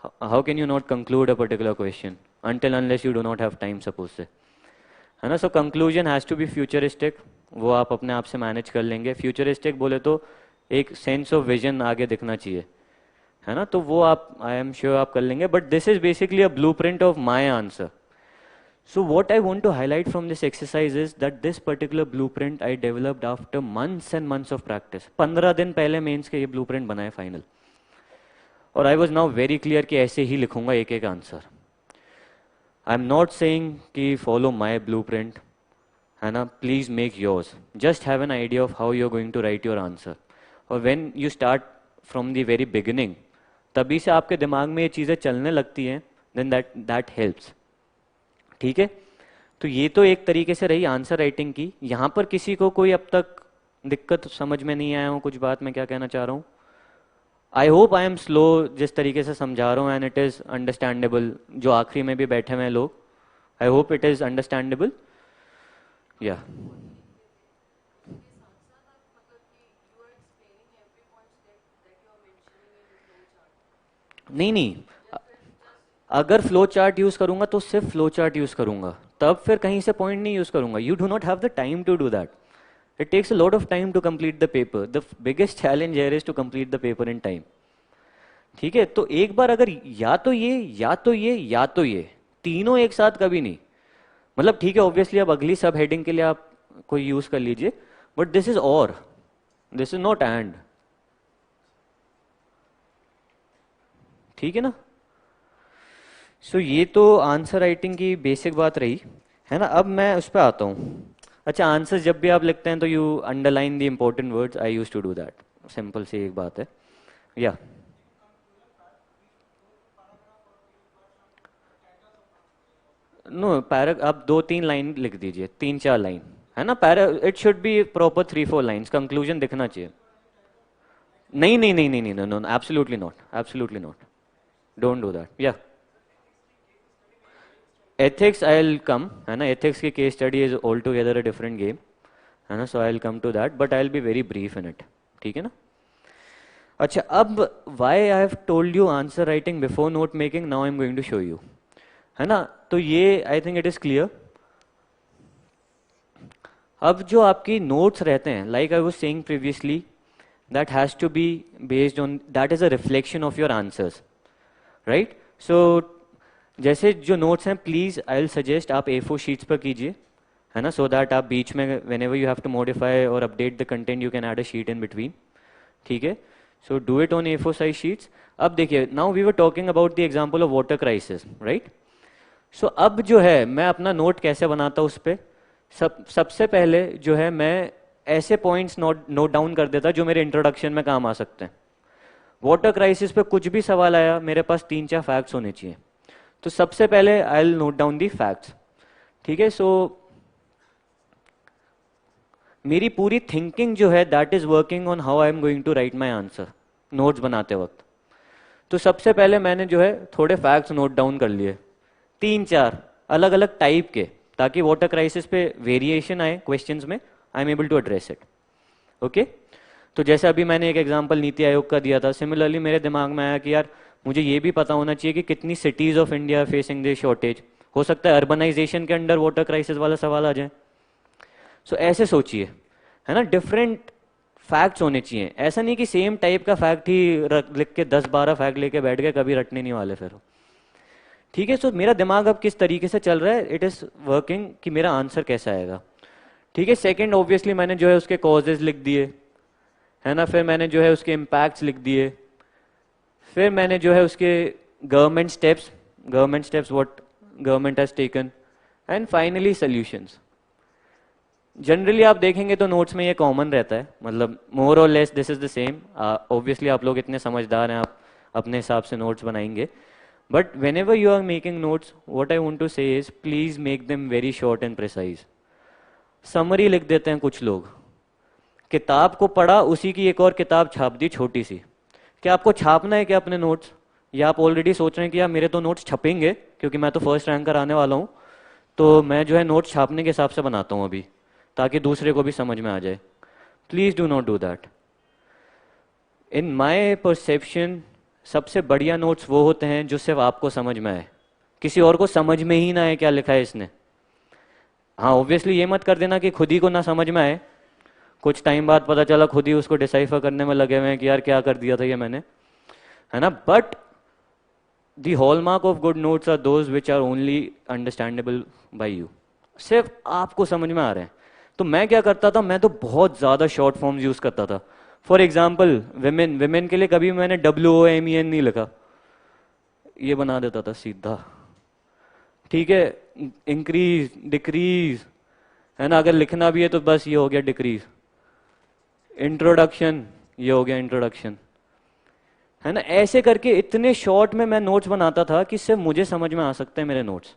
How can you not conclude a particular question until unless you do not have time, suppose say, है ना? So conclusion has to be futuristic. वो आप अपने आप से मैनेज कर लेंगे. फ्यूचरिस्टिक बोले तो एक सेंस ऑफ विजन आगे दिखना चाहिए, है ना? तो वो आप, आई एम श्योर आप कर लेंगे. But this is basically a blueprint of my answer. So what I want to highlight from this exercise is that this particular blueprint I developed after months and months of practice. 15 दिन पहले mains के ये blueprint बनाए final. और I was now very clear कि ऐसे ही लिखूंगा एक एक answer. I am not saying कि फॉलो माई blueprint, है ना? Please make yours. Just have an idea of how you are going to write your answer. और when you start from the very beginning, तभी से आपके दिमाग में ये चीज़ें चलने लगती हैं, देन दैट हेल्प्स, ठीक है? तो ये तो एक तरीके से रही आंसर राइटिंग की. यहाँ पर किसी को कोई अब तक दिक्कत समझ में नहीं आया हो कुछ बात मैं क्या कहना चाह रहा हूँ? आई होप आई एम स्लो जिस तरीके से समझा रहा हूँ, एंड इट इज़ अंडरस्टैंडेबल. जो आखिरी में भी बैठे हुए हैं लोग, I hope it is understandable. या नहीं नहीं, अगर फ्लो चार्ट यूज करूंगा तो सिर्फ फ्लो चार्ट यूज करूंगा, तब फिर कहीं से पॉइंट नहीं यूज करूंगा. You do not have the time to do that. It takes a lot of time to complete the paper. The biggest challenge here is to complete the paper in time. ठीक है, तो एक बार अगर या तो ये या तो ये या तो ये तीनों एक साथ कभी नहीं, मतलब ठीक है ऑब्वियसली अब अगली सब हेडिंग के लिए आप कोई यूज कर लीजिए, बट दिस इज और, दिस इज नॉट एंड. ठीक है ना. सो ये तो आंसर राइटिंग की बेसिक बात रही है ना. अब मैं उस पर आता हूँ. अच्छा, आंसर जब भी आप लिखते हैं तो you underline the important words. I use to do that. Simple सी एक बात है. या नो पैरा, आप 2-3 लाइन लिख दीजिए, 3-4 लाइन है ना. Para it should be proper 3-4 lines. Conclusion दिखना चाहिए. नहीं नहीं नहीं नहीं नहीं, no no, absolutely not, absolutely not. Don't do that. या एथिक्स आई विल कम, है ना. एथिक्स की case study is all together a different game, है ना. So I will come to that, but I will be very brief in it. ठीक है ना. अच्छा, अब why I have told you answer writing before note making, now I am going to show you, है ना. तो ये I think it is clear. अब जो आपकी नोट्स रहते हैं, like I was saying previously, that has to be based on, that is a reflection of your answers, right. So जैसे जो नोट्स हैं, प्लीज आई विल सजेस्ट आप A4 sheets पर कीजिए, है ना. सो दैट आप बीच में whenever you have to modify और update the content, you can add a sheet in between. ठीक है. So do it on A4 size sheets. अब देखिए, now we were talking about the example of water crisis, right. So अब जो है मैं अपना नोट कैसे बनाता हूँ उस पर. सबसे पहले जो है मैं ऐसे पॉइंट्स नोट डाउन कर देता जो मेरे इंट्रोडक्शन में काम आ सकते हैं. वाटर क्राइसिस पे कुछ भी सवाल आया, मेरे पास 3-4 फैक्ट्स होने चाहिए. तो सबसे पहले I will note down the facts. ठीक है. सो मेरी पूरी थिंकिंग जो है that is working on how I am going to write my answer notes बनाते वक्त. तो सबसे पहले मैंने जो है थोड़े फैक्ट्स नोट डाउन कर लिए, 3-4 अलग अलग टाइप के, ताकि वाटर क्राइसिस पे वेरिएशन आए क्वेश्चंस में, I am able to address it. Okay. तो जैसे अभी मैंने एक एग्जांपल नीति आयोग का दिया था, सिमिलरली मेरे दिमाग में आया कि यार मुझे ये भी पता होना चाहिए कि कितनी cities of India facing this shortage. हो सकता है अर्बनाइजेशन के अंडर वाटर क्राइसिस वाला सवाल आ जाए. सो ऐसे सोचिए, है ना. डिफरेंट फैक्ट्स होने चाहिए. ऐसा नहीं कि सेम टाइप का फैक्ट ही लिख के 10-12 फैक्ट लेके बैठ गए, कभी रटने नहीं वाले फिर. ठीक है. सो मेरा दिमाग अब किस तरीके से चल रहा है, इट इज वर्किंग कि मेरा आंसर कैसा आएगा. ठीक है. सेकंड, ऑब्वियसली मैंने जो है उसके कॉजेज लिख दिए, है ना. फिर मैंने जो है उसके इम्पैक्ट्स लिख दिए. फिर मैंने जो है उसके government steps what government has taken, and finally solutions. Generally आप देखेंगे तो नोट्स में ये कॉमन रहता है, मतलब मोर और less this is the same. Obviously आप लोग इतने समझदार हैं, आप अपने हिसाब से नोट्स बनाएंगे. But whenever you are making notes, what I want to say is please make them very short and precise. Summary लिख देते हैं कुछ लोग, किताब को पढ़ा, उसी की एक और किताब छाप दी छोटी सी. क्या आपको छापना है क्या अपने नोट्स, या आप ऑलरेडी सोच रहे हैं कि यार मेरे तो नोट्स छपेंगे क्योंकि मैं तो फर्स्ट रैंकर आने वाला हूँ, तो मैं जो है नोट्स छापने के हिसाब से बनाता हूँ अभी, ताकि दूसरे को भी समझ में आ जाए. Please do not do that. In my perception सबसे बढ़िया नोट्स वो होते हैं जो सिर्फ आपको समझ में आए, किसी और को समझ में ही ना आए क्या लिखा है इसने. हाँ, ऑब्वियसली ये मत कर देना कि खुद ही को ना समझ में आए, कुछ टाइम बाद पता चला खुद ही उसको डिसाइफर करने में लगे हुए हैं कि यार क्या कर दिया था ये मैंने, है ना. But the hallmark of good notes are those which are only understandable by you, सिर्फ आपको समझ में आ रहे हैं. तो मैं क्या करता था, मैं तो बहुत ज्यादा शॉर्ट फॉर्म्स यूज करता था. फॉर एग्जाम्पल विमेन के लिए कभी मैंने WOMEN नहीं लिखा, ये बना देता था सीधा. ठीक है. इंक्रीज, डिक्रीज, है ना. अगर लिखना भी है तो बस ये हो गया डिक्रीज. इंट्रोडक्शन, ये हो गया इंट्रोडक्शन, है ना. ऐसे करके इतने शॉर्ट में मैं नोट्स बनाता था कि सिर्फ मुझे समझ में आ सकते हैं मेरे नोट्स.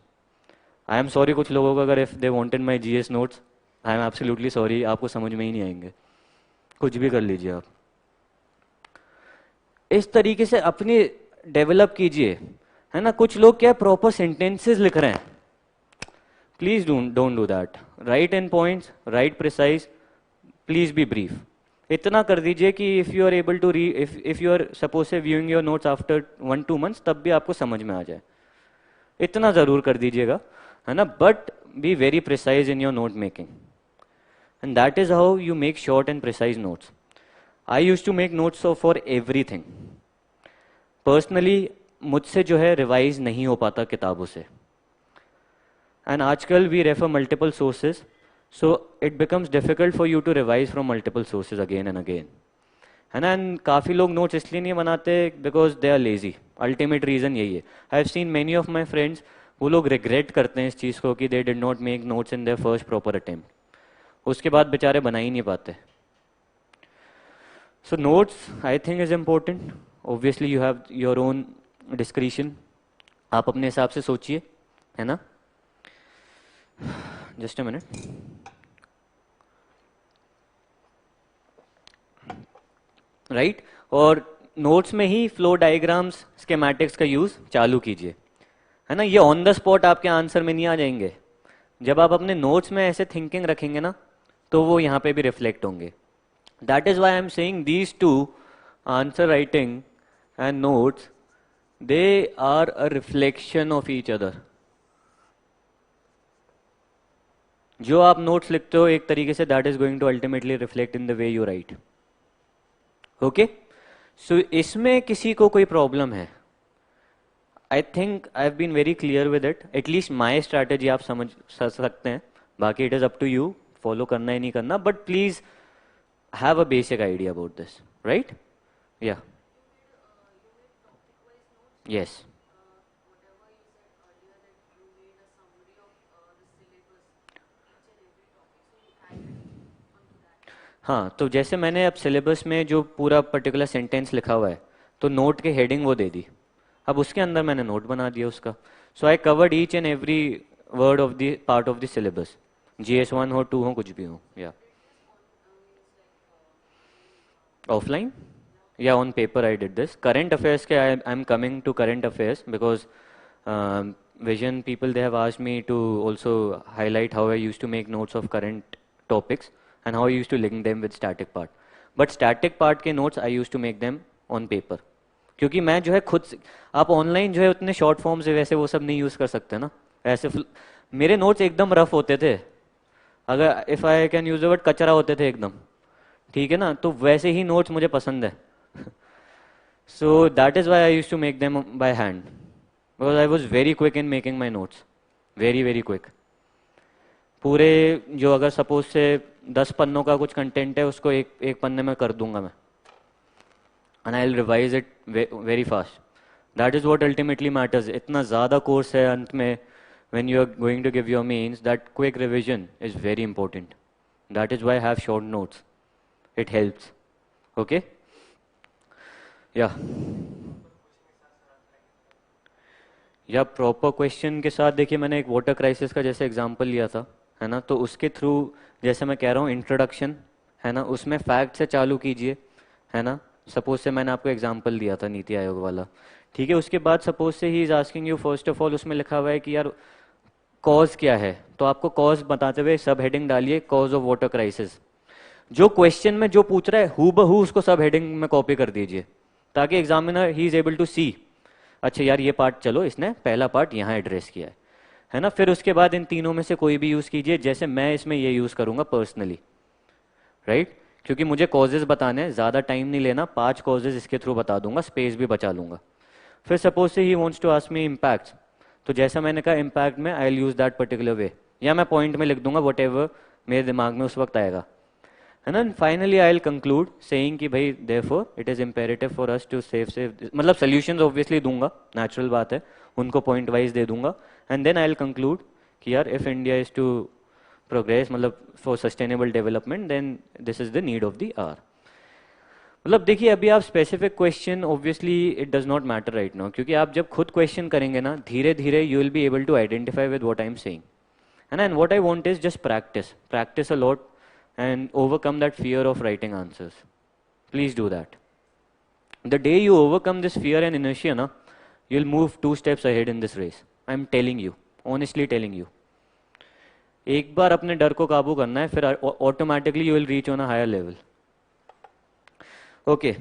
आई एम सॉरी कुछ लोगों को, अगर if they wanted my GS notes, I am absolutely sorry, आपको समझ में ही नहीं आएंगे, कुछ भी कर लीजिए आप. इस तरीके से अपनी डेवलप कीजिए, है ना. कुछ लोग क्या प्रॉपर सेंटेंसेस लिख रहे हैं, please don't do that. Write in points, write precise, please be brief. इतना कर दीजिए कि if you are able to re if you are suppose say viewing your notes after 1-2 months, तब भी आपको समझ में आ जाए, इतना ज़रूर कर दीजिएगा, है ना. But be very precise in your note making, and that is how you make short and precise notes. I use to make notes for everything. Personally मुझसे जो है रिवाइज नहीं हो पाता किताबों से, एंड आजकल we refer multiple sources, so it becomes difficult for you to revise from multiple sources again and again, है ना. एंड काफ़ी लोग नोट्स इसलिए नहीं बनाते because they are lazy. Ultimate reason यही है. I have seen many of my friends, वो लोग रिग्रेट करते हैं इस चीज़ को कि they did not make notes in their first proper attempt. उसके बाद बेचारे बना ही नहीं पाते. So notes I think is important. Obviously you have your own discretion, आप अपने हिसाब से सोचिए, है ना. Just a minute. राइट. और नोट्स में ही फ्लो डायग्राम्स, स्केमेटिक्स का यूज चालू कीजिए, है ना. ये ऑन द स्पॉट आपके आंसर में नहीं आ जाएंगे. जब आप अपने नोट्स में ऐसे थिंकिंग रखेंगे ना, तो वो यहाँ पे भी रिफ्लेक्ट होंगे. That is why I am saying these two, answer writing and notes, they are a reflection of each other. जो आप नोट्स लिखते हो एक तरीके से, that is going to ultimately reflect in the way you write. Okay. So इसमें किसी को कोई प्रॉब्लम है? I think I have been very clear with it. At least my strategy आप समझ सकते हैं. बाकी it is up to you, follow करना है नहीं करना, but please have a basic idea about this, right. या यस. हाँ, तो जैसे मैंने अब सिलेबस में जो पूरा पर्टिकुलर सेंटेंस लिखा हुआ है, तो नोट के हेडिंग वो दे दी. अब उसके अंदर मैंने नोट बना दिया उसका. So I covered each and every word of the part of the syllabus, GS1 हो, 2 हो, कुछ भी हो. या ऑफलाइन या on paper I did this. Current affairs के I am coming to current affairs because vision people, they have asked me to also highlight how I used to make notes of current topics and how I used to link them with static part. But static part के notes I used to make them on paper. क्योंकि मैं जो है खुद आप online जो है उतने शॉर्ट फॉर्म से वैसे वो सब नहीं यूज़ कर सकते ना. ऐसे मेरे नोट्स एकदम रफ होते थे. अगर if I can use the word, कचरा होते थे एकदम. ठीक है ना. तो वैसे ही नोट्स मुझे पसंद है. So that is why I use to make them by hand, because I was very quick in making my notes. Very very quick. पूरे जो अगर सपोज से 10 पन्नों का कुछ कंटेंट है, उसको एक पन्ने में कर दूंगा मैं, and I will revise it very fast. That is what ultimately matters. इतना ज़्यादा कोर्स है अंत में, when you are going to give your means, that quick revision is very important. That is why I have short notes. It helps. Okay. Yeah. या proper question के साथ देखिए, मैंने एक वाटर क्राइसिस का जैसे एग्जांपल लिया था, है ना. तो उसके थ्रू जैसे मैं कह रहा हूँ इंट्रोडक्शन, है ना, उसमें फैक्ट से चालू कीजिए, है ना. सपोज से मैंने आपको एग्जांपल दिया था नीति आयोग वाला, ठीक है. उसके बाद suppose say he is asking you, first of all उसमें लिखा हुआ है कि यार कॉज क्या है, तो आपको कॉज बताते हुए सब हेडिंग डालिए, कॉज ऑफ वाटर क्राइसिस. जो क्वेश्चन में जो पूछ रहा है हु बहू उसको सब हेडिंग में कॉपी कर दीजिए, ताकि एग्जामिनर ही इज एबल टू सी, अच्छा यार ये पार्ट, चलो इसने पहला पार्ट यहाँ एड्रेस किया है ना. फिर उसके बाद इन तीनों में से कोई भी यूज कीजिए, जैसे मैं इसमें ये यूज करूंगा पर्सनली, राइट. क्योंकि मुझे कॉजेज बताने हैं, ज़्यादा टाइम नहीं लेना, 5 कॉजेज इसके थ्रू बता दूंगा, स्पेस भी बचा लूंगा. फिर suppose say he wants to ask me impacts, तो जैसा मैंने कहा इम्पैक्ट में I will use that particular way, या मैं पॉइंट में लिख दूंगा वट एवर मेरे दिमाग में उस वक्त आएगा, है ना. Finally I will conclude saying कि भाई therefore it is imperative for us to save, मतलब सोल्यूशंस ऑब्वियसली दूंगा, नेचुरल बात है, उनको पॉइंट वाइज दे दूंगा. And then I will conclude कि यार if India is to progress, मतलब for sustainable development, then this is the need of the hour. मतलब देखिए, अभी आप specific question obviously it does not matter right now, क्योंकि आप जब खुद क्वेश्चन करेंगे ना, धीरे धीरे you will be able to identify with what I am saying, है ना. And what I want is just practice a lot and overcome that fear of writing answers. Please do that. The day you overcome this fear and inertia, na, you'll move 2 steps ahead in this race. I'm telling you, honestly telling you. एक बार अपने डर को काबू करना है, फिर automatically you will reach on a higher level. Okay,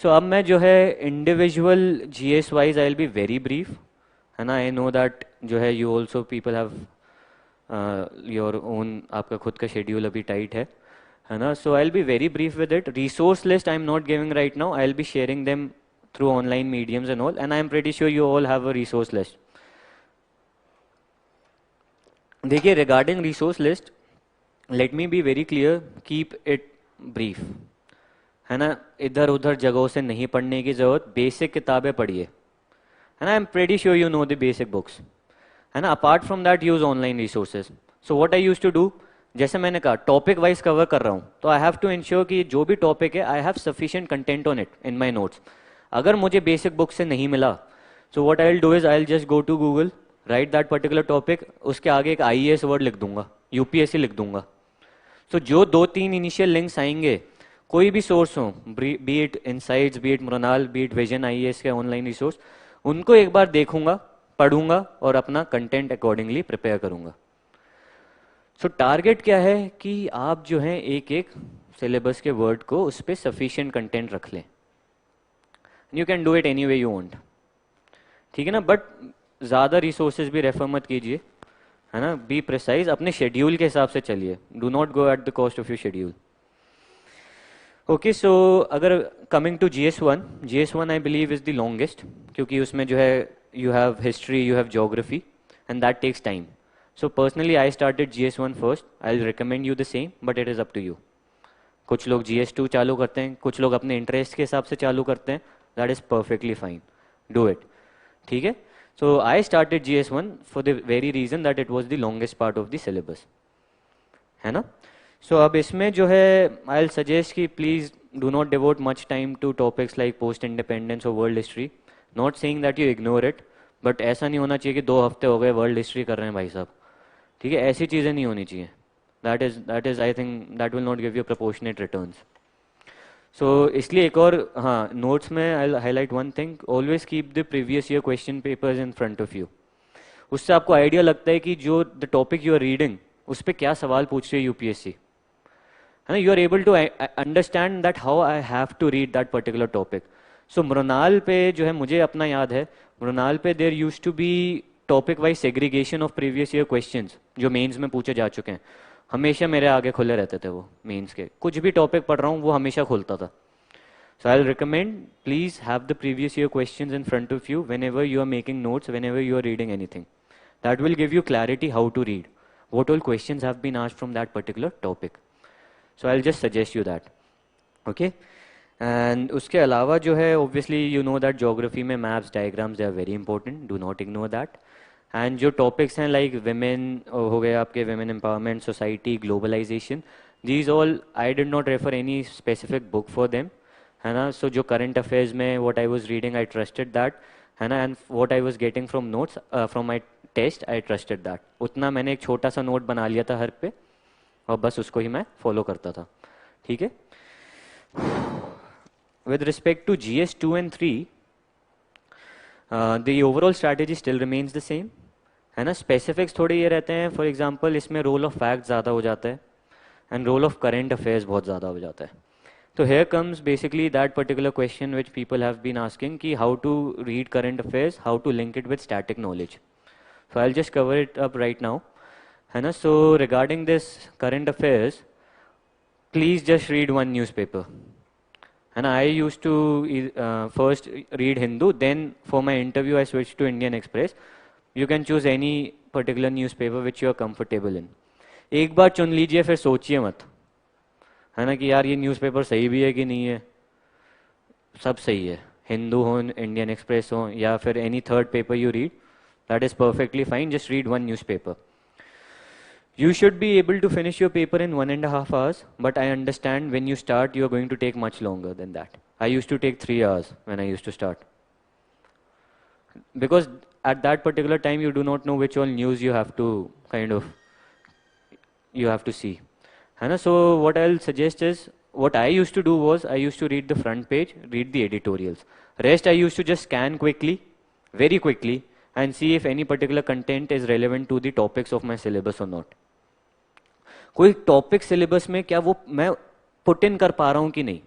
so अब मैं जो है individual GS wise I will be very brief, है ना. आई नो दैट जो है you also people have your own, आपका खुद का शेड्यूल अभी टाइट है ना. So I will be very brief with it. Resource list I am not giving right now, I will be sharing them through online mediums and all, and I am pretty sure you all have a resource list. देखिए, regarding resource list, let me be very clear, keep it brief, है ना. इधर उधर जगहों से नहीं पढ़ने की जरूरत, बेसिक किताबें पढ़िए, है ना. I am pretty sure you know the basic books, है ना. Apart from that use online resources. So what I use to do, जैसे मैंने कहा टॉपिक वाइज कवर कर रहा हूँ, तो आई हैव टू इंश्योर कि जो भी टॉपिक है I have sufficient content on it in my notes. अगर मुझे बेसिक बुक से नहीं मिला, so what I will do is I will just go to Google, right that particular topic, उसके आगे एक आईएएस वर्ड लिख दूंगा, यूपीएससी लिख दूंगा. सो जो 2-3 इनिशियल लिंक्स आएंगे, कोई भी सोर्स हो, be it insights, be it Mrinal, be it Vision IAS के ऑनलाइन रिसोर्स, उनको एक बार देखूंगा, पढ़ूंगा और अपना कंटेंट अकॉर्डिंगली प्रिपेयर करूंगा. सो टारगेट क्या है कि आप जो है एक एक सिलेबस के वर्ड को उस पर सफिशिएंट कंटेंट रख लें. You can do it any way you want, ठीक है ना. बट ज़्यादा रिसोर्सेज भी रेफर मत कीजिए, है ना. बी प्रिसाइज, अपने शेड्यूल के हिसाब से चलिए, do not go at the cost of your schedule. Okay, so अगर coming to GS1 I believe is the longest, क्योंकि उसमें जो है you have history, you have geography, and that takes time. So personally I started GS1 first, I will recommend you the same, but it is up to you. कुछ लोग GS2 चालू करते हैं, कुछ लोग अपने इंटरेस्ट के हिसाब से चालू करते हैं, that is perfectly fine, do it, ठीक है. So I started GS1 for the very reason that it was the longest part of the syllabus, है ना. सो अब इसमें जो है आई विल सजेस्ट कि please do not devote much time to topics like post independence और world history. Not saying that you ignore it, but ऐसा नहीं होना चाहिए कि 2 हफ्ते हो गए वर्ल्ड हिस्ट्री कर रहे हैं भाई साहब, ठीक है. ऐसी चीज़ें नहीं होनी चाहिए. That is I think that will not give you proportionate returns. So इसलिए एक और, हाँ, नोट्स में I highlight one thing, always keep the previous year question papers in front of you. उससे आपको आइडिया लगता है कि जो the topic you are reading उस पर क्या सवाल पूछ रही है यूपीएससी, है ना. You are able to understand that how I have to read that particular topic. So Mrinal पे जो है, मुझे अपना याद है, मृणाल पे there used to be topic wise segregation of previous year questions जो मेंस में पूछे जा चुके हैं. हमेशा मेरे आगे खुले रहते थे वो मेंस के, कुछ भी टॉपिक पढ़ रहा हूँ वो हमेशा खुलता था. So I'll recommend, please have the previous year questions in front of you whenever you are making notes, whenever you are reading anything. That will give you clarity how to read, what all questions have been asked from that particular topic. So I'll just suggest you that. Okay? And उसके अलावा जो है, obviously you know that geography में maps, diagrams, they are very important. Do not ignore that. And जो topics हैं like women हो गए आपके, women empowerment, society, globalization, these all I did not refer any specific book for them, है ना. सो जो करंट अफेयर्स में what I was reading I trusted that, है ना. And what I was getting from notes from my test I trusted that. उतना मैंने एक छोटा सा नोट बना लिया था हर पे, और बस उसको ही मैं फॉलो करता था, ठीक है. With respect to GS2 and 3, the overall strategy still remains the same, है ना. स्पेसिफिक्स थोड़े ये रहते हैं, फॉर एग्जाम्पल इसमें रोल ऑफ फैक्ट ज़्यादा हो जाता है and role of current affairs बहुत ज़्यादा हो जाता है. So here comes basically that particular question which people have been asking, ki how to read current affairs, how to link it with static knowledge. So I'll just cover it up right now, है ना. So regarding this current affairs, please just read one newspaper, है ना. I used to first read Hindu, then for my interview I switched to Indian Express. You can choose any particular newspaper which you are comfortable in. एक बार चुन लीजिए, फिर सोचिए मत, है ना, कि यार ये न्यूज़पेपर सही भी है कि नहीं है. सब सही है, हिंदू हो, इंडियन एक्सप्रेस हो, या फिर any third paper you read, that is perfectly fine. Just read one newspaper. You should be able to finish your paper in 1.5 hours, but I understand when you start, you are going to take much longer than that. I used to take 3 hours when I used to start. Because at that particular time, you do not know which all news you have to you have to see. So what I'll suggest is, what I used to do was, I used to read the front page, read the editorials. Rest I used to just scan quickly, very quickly, and see if any particular content is relevant to the topics of my syllabus or not. कोई topic syllabus में क्या वो मैं put in कर पा रहा हूँ कि नहीं,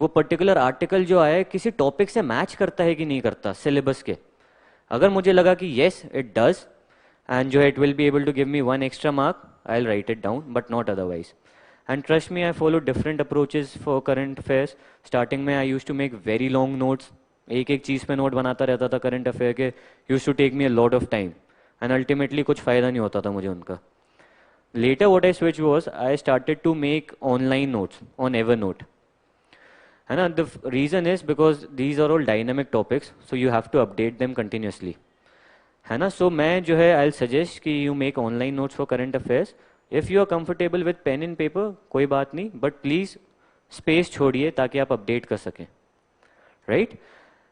वो पर्टिकुलर आर्टिकल जो आया है किसी टॉपिक से मैच करता है कि नहीं करता सिलेबस के। अगर मुझे लगा कि येस इट डज एंड जो है it will be able to give me 1 extra mark, I will write it down, but not otherwise. And trust me, I follow different approaches for current affairs. Starting में I use to make very long notes, एक एक चीज़ पे note बनाता रहता था current affair के, use to take me a lot of time and ultimately कुछ फ़ायदा नहीं होता था मुझे उनका। Later, what I switched was I started to make online notes on Evernote. है ना, the reason is because these are all dynamic topics, so you have to update them continuously. है ना, so मैं जो है I'll suggest कि you make online notes for current affairs. If you are comfortable with pen and paper, कोई बात नहीं, but please space छोड़िए ताकि आप update कर सकें, right?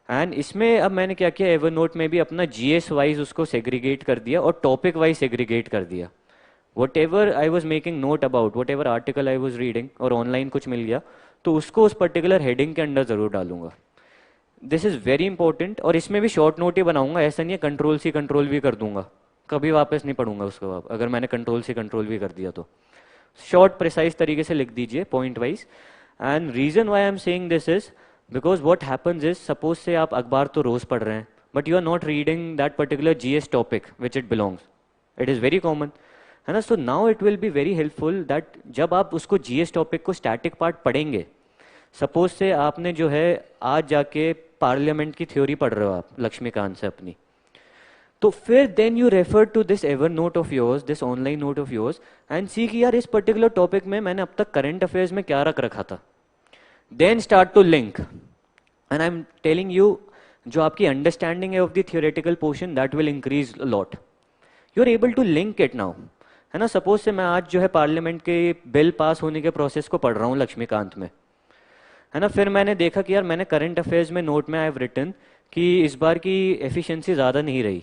एंड इसमें अब मैंने क्या किया, एवरनोट में भी अपना GS वाइज उसको सेग्रीगेट कर दिया और टॉपिक वाइज सेग्रीगेट कर दिया। whatever I was making note about, whatever article I was reading और ऑनलाइन कुछ मिल गया तो उसको उस पर्टिकुलर हेडिंग के अंदर ज़रूर डालूंगा। This is very important. और इसमें भी शॉर्ट नोट ही बनाऊंगा, ऐसा नहीं है कंट्रोल सी कंट्रोल भी कर दूंगा, कभी वापस नहीं पढ़ूंगा उसको। आप अगर मैंने कंट्रोल सी कंट्रोल भी कर दिया तो शॉर्ट प्रिसाइज तरीके से लिख दीजिए point wise. And reason why I am saying this is because what happens is, suppose say आप अखबार तो रोज पढ़ रहे हैं but you are not reading that particular GS topic which it belongs, it is very common, है ना। So now it will be very helpful that जब आप उसको GS टॉपिक को स्टैटिक पार्ट पढ़ेंगे, सपोज से आपने जो है आज जाके पार्लियामेंट की थ्योरी पढ़ रहे हो आप लक्ष्मीकांत से अपनी, तो फिर then you refer to this ever note of yours, this online note of yours and see कि यार इस पर्टिकुलर टॉपिक में मैंने अब तक करंट अफेयर्स में क्या रख रखा था। Then start to link and I am telling you, जो आपकी अंडरस्टैंडिंग है of the theoretical portion that will increase lot, you are able to link it now, है ना। सपोज से मैं आज जो है पार्लियामेंट के बिल पास होने के प्रोसेस को पढ़ रहा हूँ लक्ष्मीकांत में, है ना। फिर मैंने देखा कि यार मैंने करंट अफेयर्स में नोट में आई हैव रिटन कि इस बार की एफिशिएंसी ज़्यादा नहीं रही,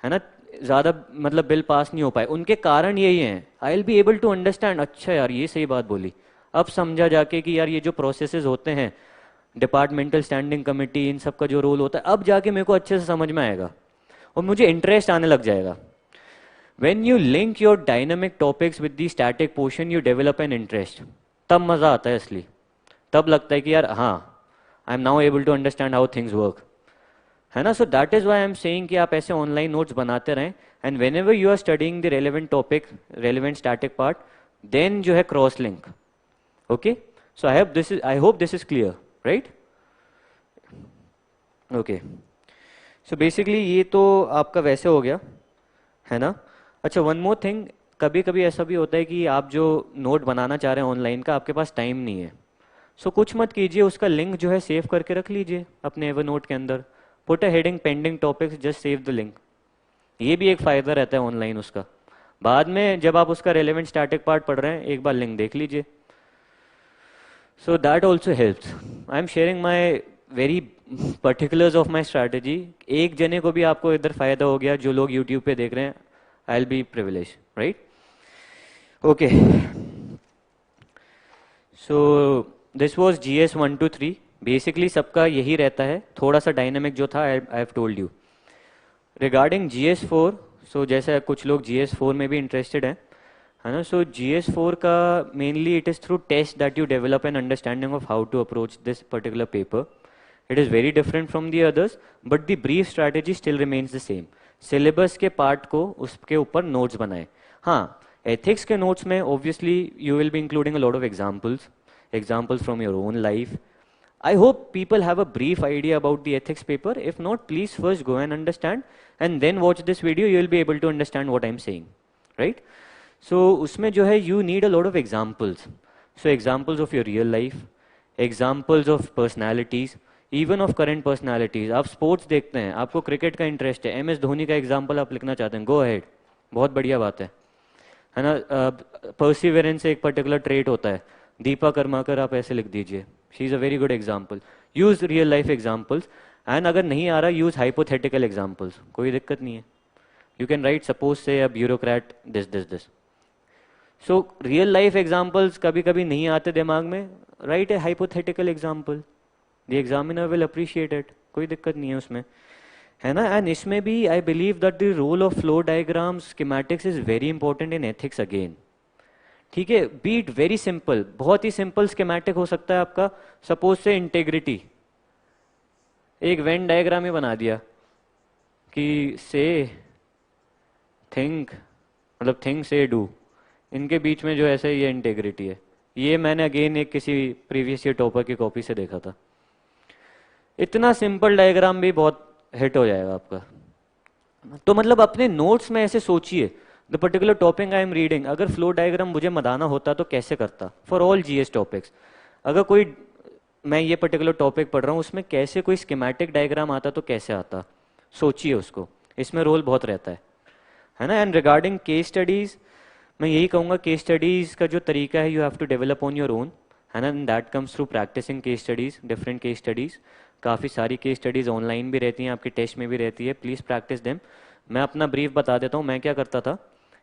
है ना, ज़्यादा मतलब बिल पास नहीं हो पाए, उनके कारण यही हैं। I will be able to understand, अच्छा यार ये सही बात बोली, अब समझा जाके कि यार ये जो प्रोसेसेस होते हैं डिपार्टमेंटल स्टैंडिंग कमेटी, इन सब का जो रोल होता है, अब जाके मेरे को अच्छे से समझ में आएगा और मुझे इंटरेस्ट आने लग जाएगा। When you link your dynamic topics with the static portion, you develop an interest. तब मज़ा आता है असली, तब लगता है कि यार हाँ, I am now able to understand how things work, है ना। So that is why I am saying कि आप ऐसे ऑनलाइन नोट्स बनाते रहें and whenever you are studying the relevant topic, relevant static part, then जो है cross link. Okay, so I hope this is clear, right. Okay, so basically ये तो आपका वैसे हो गया, है ना। अच्छा, वन मोर थिंग, कभी कभी ऐसा भी होता है कि आप जो नोट बनाना चाह रहे हैं ऑनलाइन का, आपके पास टाइम नहीं है, सो कुछ मत कीजिए, उसका लिंक जो है सेव करके रख लीजिए अपने एवर नोट के अंदर, put a heading pending topics, just save the link. ये भी एक फ़ायदा रहता है ऑनलाइन उसका, बाद में जब आप उसका रेलेवेंट स्टैटिक पार्ट पढ़ रहे हैं एक बार लिंक देख लीजिए। So that also helps. I am sharing my very particulars of my strategy. एक जने को भी आपको इधर फ़ायदा हो गया, जो लोग यूट्यूब पे देख रहे हैं, I'll be privileged, right? Okay. So this was GS 1 to 3. Basically सबका यही रहता है, थोड़ा सा डायनेमिक जो था I have told you. Regarding GS 4, so जैसे कुछ लोग GS 4 में भी interested हैं, है ना। So GS 4 का mainly it is through test that you develop an understanding of how to approach this particular paper. It is very different from the others, but the brief strategy still remains the same. Syllabus के part को उसके ऊपर notes बनाए। हाँ, ethics के notes में obviously you will be including a lot of examples from your own life. I hope people have a brief idea about the ethics paper. If not, please first go and understand and then watch this video, you will be able to understand what I am saying, right. So उसमें जो है you need a lot of examples, so examples of your real life, examples of personalities, even of current personalities. आप sports देखते हैं, आपको cricket का interest है, MS Dhoni का एग्जाम्पल आप लिखना चाहते हैं, गो अहेड, बहुत बढ़िया बात है ना। परसिवरेंस एक पर्टिकुलर ट्रेट होता है, दीपा कर्माकर आप ऐसे लिख दीजिए, she is a very good example. Use real life examples and अगर नहीं आ रहा यूज हाइपोथेटिकल एग्जाम्पल्स, कोई दिक्कत नहीं है। यू कैन राइट सपोज से a bureaucrat this this this. So real life examples कभी कभी नहीं आते दिमाग में, right A hypothetical example, the examiner will appreciate it, कोई दिक्कत नहीं है उसमें, है ना। एंड इसमें भी I believe that the role of flow diagrams, schematics is very important in ethics again. ठीक है, बीट वेरी सिंपल, बहुत ही सिंपल स्कीमेटिक हो सकता है आपका। सपोज से इंटेग्रिटी, एक वेन डायग्राम ही बना दिया कि से थिंक, मतलब थिंक से डू, इनके बीच में जो ऐसे ये इंटेग्रिटी है। ये मैंने अगेन एक किसी प्रीवियस ईयर टॉपर की कॉपी से देखा था। इतना सिंपल डायग्राम भी बहुत हिट हो जाएगा आपका। तो मतलब अपने नोट्स में ऐसे सोचिए, the particular topic I am reading, अगर फ्लो डायग्राम मुझे बनाना होता तो कैसे करता, फॉर ऑल जीएस टॉपिक्स। अगर कोई, मैं ये पर्टिकुलर टॉपिक पढ़ रहा हूँ, उसमें कैसे कोई स्कीमेटिक डायग्राम आता तो कैसे आता, सोचिए उसको, इसमें रोल बहुत रहता है ना। एंड रिगार्डिंग केस स्टडीज, मैं यही कहूँगा केस स्टडीज का जो तरीका है, you have to develop on your own, है ना। And that comes through practicing case studies, different case studies. काफ़ी सारी केस स्टडीज ऑनलाइन भी रहती हैं, आपके टेस्ट में भी रहती है, प्लीज़ प्रैक्टिस देम। मैं अपना ब्रीफ बता देता हूँ, मैं क्या करता था।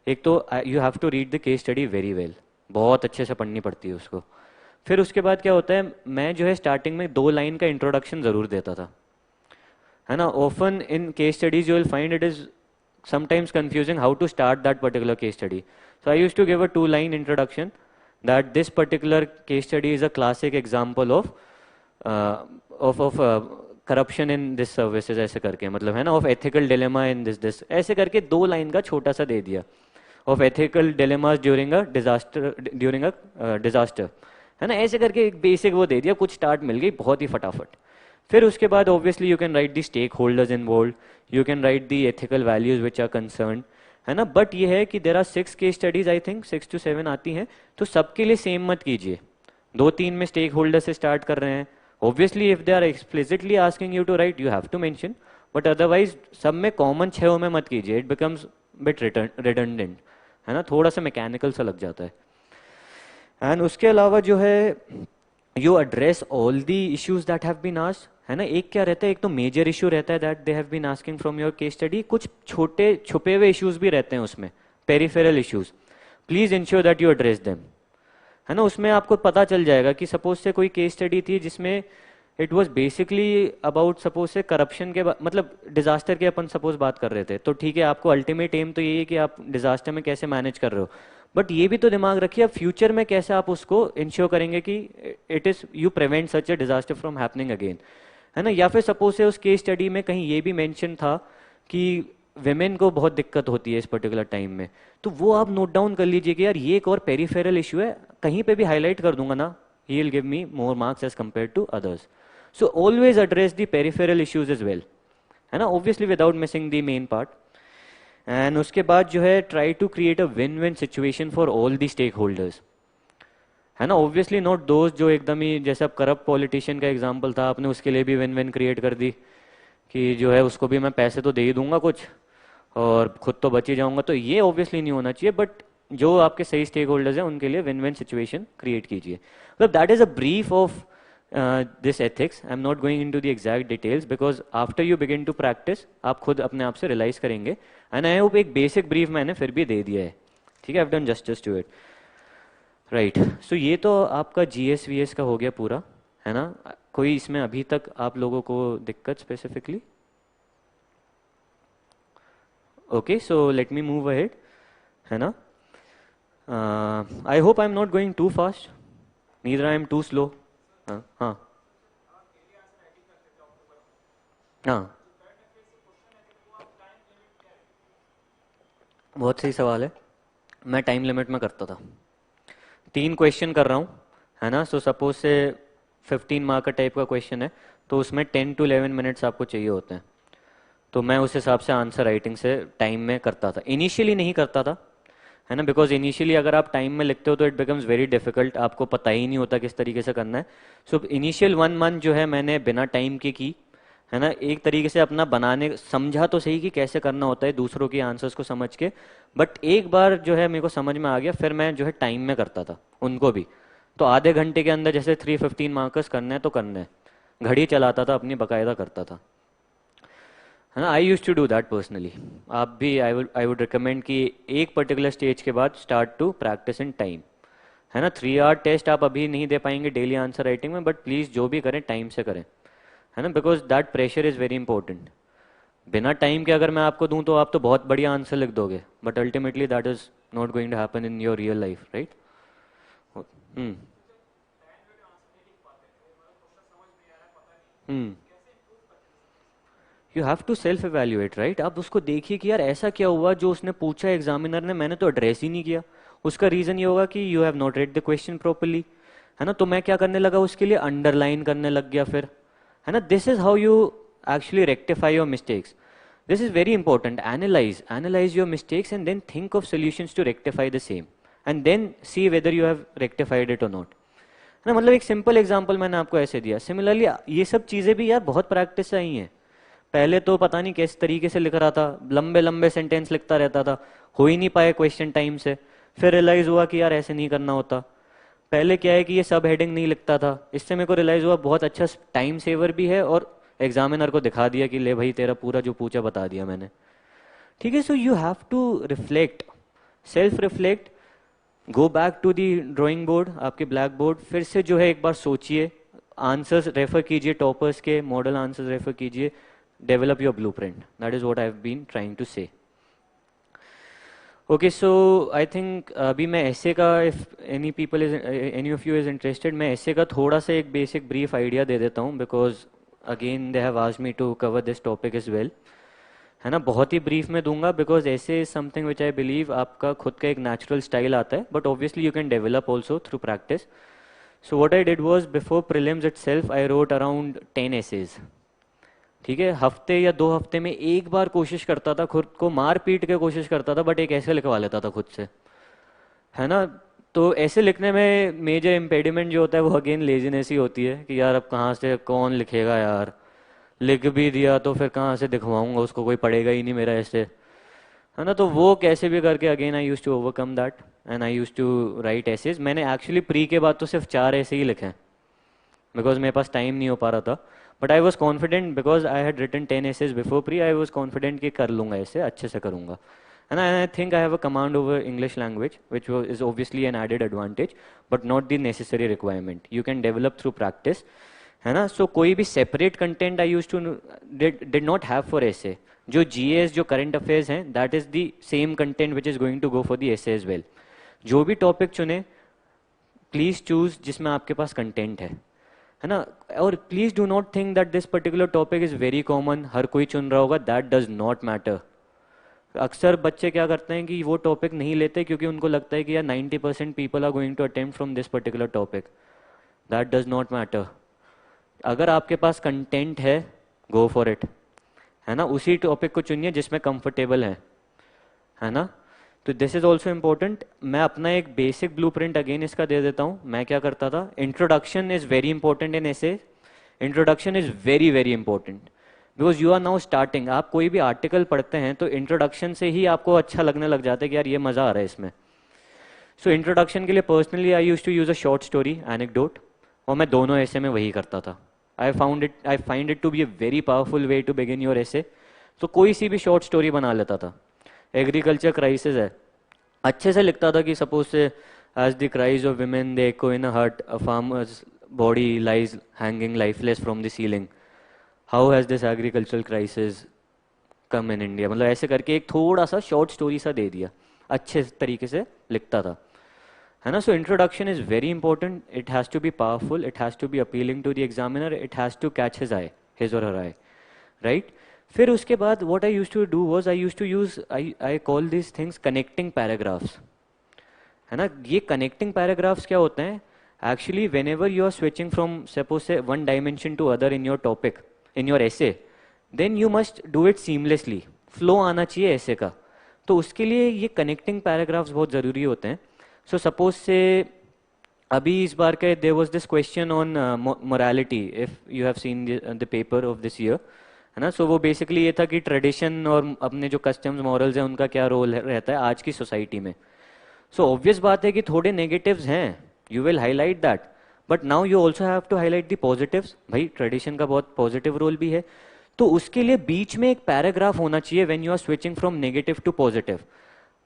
एक तो you have to read the case study very well, बहुत अच्छे से पढ़नी पड़ती है उसको। फिर उसके बाद क्या होता है, मैं जो है स्टार्टिंग में 2 लाइन का इंट्रोडक्शन ज़रूर देता था, है ना। Often in case studies you will find it is sometimes confusing how to start that particular case study. So I used to give a 2 line introduction that this particular case study is a classic example of corruption in this services, ऐसे करके, मतलब है ना, of ethical dilemma in this ऐसे करके 2 line का छोटा सा दे दिया, of ethical dilemmas during a disaster, है ना। ऐसे करके एक बेसिक वो दे दिया, कुछ स्टार्ट मिल गई बहुत ही फटाफट। फिर उसके बाद obviously you can write the stake holders involve, you can write the ethical values which are concern, है ना। बट ये है कि there are 6 case studies, I think 6 to 7 आती हैं, तो सबके लिए सेम मत कीजिए। 2-3 में स्टेक होल्डर से स्टार्ट कर रहे हैं, obviously if they are explicitly asking you to write, you have to mention, but otherwise सब में कॉमन 6 में मत कीजिए, इट बिकम्स बिट रिडंडेंट, है ना, थोड़ा सा मैकेनिकल सा लग जाता है। एंड उसके अलावा जो है, you address all the issues that have been asked, है ना। एक क्या रहता है, एक तो मेजर इशू रहता है that they have been asking from your case study, कुछ छोटे छुपे हुए इश्यूज भी रहते हैं उसमें, peripheral issues, please ensure that you address them, है ना। उसमें आपको पता चल जाएगा कि सपोज से कोई केस स्टडी थी जिसमें it was basically about suppose से करप्शन के मतलब डिजास्टर की अपन सपोज बात कर रहे थे, तो ठीक है, आपको अल्टीमेट एम तो यही है कि आप डिजास्टर में कैसे मैनेज कर रहे हो, बट ये भी तो दिमाग रखिए आप फ्यूचर में कैसे आप उसको इंश्योर करेंगे कि it is you prevent such A disaster from happening again, है ना। या फिर सपोज से उस केस स्टडी में कहीं ये भी मेंशन था कि वेमेन को बहुत दिक्कत होती है इस पर्टिकुलर टाइम में, तो वो आप नोट डाउन कर लीजिए कि यार ये एक और पेरिफेरल इशू है, कहीं पे भी हाईलाइट कर दूंगा ना, he will give me more marks as compare to others. So always address the peripheral issues as well, है ना, obviously without missing the main part. And उसके बाद जो है, try to create a win win situation for all the stake holders, है ना। Obviously not दोस्त जो एकदम ही, जैसे अब करप्ट पॉलिटिशियन का एग्जांपल था, आपने उसके लिए भी विन विन क्रिएट कर दी कि जो है उसको भी मैं पैसे तो दे ही दूंगा कुछ और खुद तो बच ही जाऊंगा, तो ये ऑब्वियसली नहीं होना चाहिए। बट जो आपके सही स्टेक होल्डर्स हैं उनके लिए विन विन सिचुएशन क्रिएट कीजिए। मतलब that is a brief of this ethics, I am not going in to the exact details because after you begin to practise आप खुद अपने आप से रियलाइज करेंगे। एंड आई होप एक बेसिक ब्रीफ मैंने फिर भी दे दिया है, ठीक है, I have done justice to it, right. So ये तो आपका जीएस वीएस का हो गया पूरा, है ना। कोई इसमें अभी तक आप लोगों को दिक्कत specifically? Okay, so let me move ahead, है ना। I hope I am not going too fast, neither I am too slow. हाँ हाँ हाँ, बहुत सही सवाल है। मैं टाइम लिमिट में करता था, 3 क्वेश्चन कर रहा हूँ, है ना। सो सपोज से 15 मार्क का टाइप का क्वेश्चन है, तो उसमें 10 to 11 मिनट्स आपको चाहिए होते हैं, तो मैं उस हिसाब से आंसर राइटिंग से टाइम में करता था। इनिशियली नहीं करता था, है ना, बिकॉज इनिशियली अगर आप टाइम में लिखते हो तो इट बिकम्स वेरी डिफिकल्ट, आपको पता ही नहीं होता किस तरीके से करना है। सो इनिशियल 1 मंथ जो है मैंने बिना टाइम के की, है ना। एक तरीके से अपना बनाने समझा तो सही कि कैसे करना होता है दूसरों के आंसर्स को समझ के, बट एक बार जो है मेरे को समझ में आ गया, फिर मैं जो है टाइम में करता था उनको भी। तो आधे घंटे के अंदर जैसे 315 मार्कर्स करने हैं तो करने हैं, घड़ी चलाता था अपनी, बाकायदा करता था, है ना। I use to do that personally. आप भी, आई वुड रिकमेंड कि एक पर्टिकुलर स्टेज के बाद start to practice in time, है ना। 3 hour टेस्ट आप अभी नहीं दे पाएंगे डेली आंसर राइटिंग में, बट प्लीज़ जो भी करें टाइम से करें, है ना, because that pressure is very important. बिना टाइम के अगर मैं आपको दूं तो आप तो बहुत बढ़िया आंसर लिख दोगे, but ultimately that is not going to happen in your real life, right. Hmm hmm you have to self evaluate, right? आप उसको देखिए कि यार ऐसा क्या हुआ जो उसने पूछा एग्जामिनर ने, मैंने तो एड्रेस ही नहीं किया। उसका रीजन ये होगा कि you have not read the question properly, है ना? तो मैं क्या करने लगा, उसके लिए अंडरलाइन करने लग गया फिर, है ना? This is how you actually rectify your mistakes. This is very important. Analyze your mistakes and then think of solutions to rectify the same, and then see whether you have rectified it or not, है ना? मतलब एक simple example मैंने आपको ऐसे दिया। Similarly ये सब चीजें भी यार बहुत प्रैक्टिस से आई हैं। पहले तो पता नहीं किस तरीके से लिख रहा था, लंबे लंबे सेंटेंस लिखता रहता था, हो ही नहीं पाए क्वेश्चन टाइम से। फिर रियलाइज हुआ कि यार ऐसे नहीं करना होता। पहले क्या है कि ये सब हेडिंग नहीं लिखता था, इससे मेरे को रियलाइज हुआ बहुत अच्छा टाइम सेवर भी है, और एग्जामिनर को दिखा दिया कि ले भाई तेरा पूरा जो पूछा बता दिया मैंने। ठीक है, so you have to reflect, self reflect, go back to the drawing board, आपके ब्लैक बोर्ड, फिर से जो है एक बार सोचिए, आंसर्स रेफर कीजिए, टॉपर्स के मॉडल आंसर्स रेफर कीजिए, develop your blueprint. That is what I've been trying to say. Okay, so I think अभी मैं ऐसे का, if any of you is interested, मैं ऐसे का थोड़ा सा एक basic brief idea दे देता हूँ, because again they have asked me to cover this topic as well, है ना? बहुत ही brief में दूंगा, because ऐसे is something which I believe आपका खुद का एक natural style आता है, but obviously you can develop also through practice. So what I did was, before prelims itself I wrote around 10 essays. ठीक है, हफ्ते या 2 हफ्ते में एक बार कोशिश करता था, खुद को मार पीट के कोशिश करता था, बट एक ऐसे लिखवा लेता था खुद से, है ना? तो ऐसे लिखने में मेजर इम्पेडिमेंट जो होता है वो अगेन लेजीनेस ही होती है कि यार अब कहाँ से कौन लिखेगा यार, लिख भी दिया तो फिर कहाँ से दिखवाऊंगा उसको, कोई पढ़ेगा ही नहीं मेरा ऐसे, है ना? तो वो कैसे भी करके again I use to overcome that, and I use to write essays. मैंने एक्चुअली प्री के बाद तो सिर्फ 4 ऐसे ही लिखे हैं, बिकॉज मेरे पास टाइम नहीं हो पा रहा था। But I was confident, because I had written 10 essays before pre, I was confident कि कर लूंगा ऐसे, अच्छे से करूंगा, है ना? I think I have a command over English language which is obviously an added advantage, but not the necessary requirement, you can develop through practice, है ना? सो कोई भी separate content I use to did not have for essay. जो GS, जो current affairs हैं, that is the same content which is going to go for the essay as well. जो भी topic चुने, प्लीज चूज जिसमें आपके पास content है ना? और please do not think that this particular topic is very common, हर कोई चुन रहा होगा, दैट डज नॉट मैटर। अक्सर बच्चे क्या करते हैं कि वो टॉपिक नहीं लेते क्योंकि उनको लगता है कि यार 90% people are going to attempt from this particular topic. That does not matter. अगर आपके पास कंटेंट है, गो फॉर इट, है ना? उसी टॉपिक को चुनिए जिसमें कंफर्टेबल है ना? तो दिस इज ऑल्सो इम्पोर्टेंट। मैं अपना एक बेसिक ब्लूप्रिंट अगेन इसका दे देता हूँ। मैं क्या करता था, introduction is very important in essay, introduction is very very important, because you are now starting. आप कोई भी आर्टिकल पढ़ते हैं तो इंट्रोडक्शन से ही आपको अच्छा लगने लग जाता है कि यार ये मजा आ रहा है इसमें। सो इंट्रोडक्शन के लिए personally I use to use a short story, anecdote, और मैं दोनों ऐसे में वही करता था। I find it to be a very powerful way to begin your essay. तो कोई सी भी शॉर्ट स्टोरी बना लेता था। एग्रीकल्चर क्राइसिस है, अच्छे से लिखता था कि suppose say as the cries of women they echo in a hut, a farmer's body lies hanging lifeless from the ceiling, how has this agricultural crisis come in India. मतलब ऐसे करके एक थोड़ा सा शॉर्ट स्टोरी सा दे दिया, अच्छे तरीके से लिखता था, है ना? So introduction is very important, it has to be powerful, it has to be appealing to the examiner, it has to catch his eye, his or her eye, right? फिर उसके बाद what I use to do was I use to use I call this things connecting paragraphs, है ना? ये connecting paragraphs क्या होते हैं? Actually whenever you are switching from suppose say one dimension to other in your topic, in your essay, then you must do it seamlessly, flow आना चाहिए ऐसे का। तो उसके लिए ये कनेक्टिंग पैराग्राफ्स बहुत ज़रूरी होते हैं। सो सपोज से अभी इस बार के there was this question on morality, if you have seen the paper of this year, है ना? सो वो बेसिकली ये था कि ट्रेडिशन और अपने जो कस्टम्स मॉरल्स हैं उनका क्या रोल रहता है आज की सोसाइटी में। सो ऑब्वियस बात है कि थोड़े नेगेटिव्स हैं, you will highlight that, but now you also have to highlight the positives. भाई ट्रेडिशन का बहुत पॉजिटिव रोल भी है, तो उसके लिए बीच में एक पैराग्राफ होना चाहिए when you are switching from negative to positive.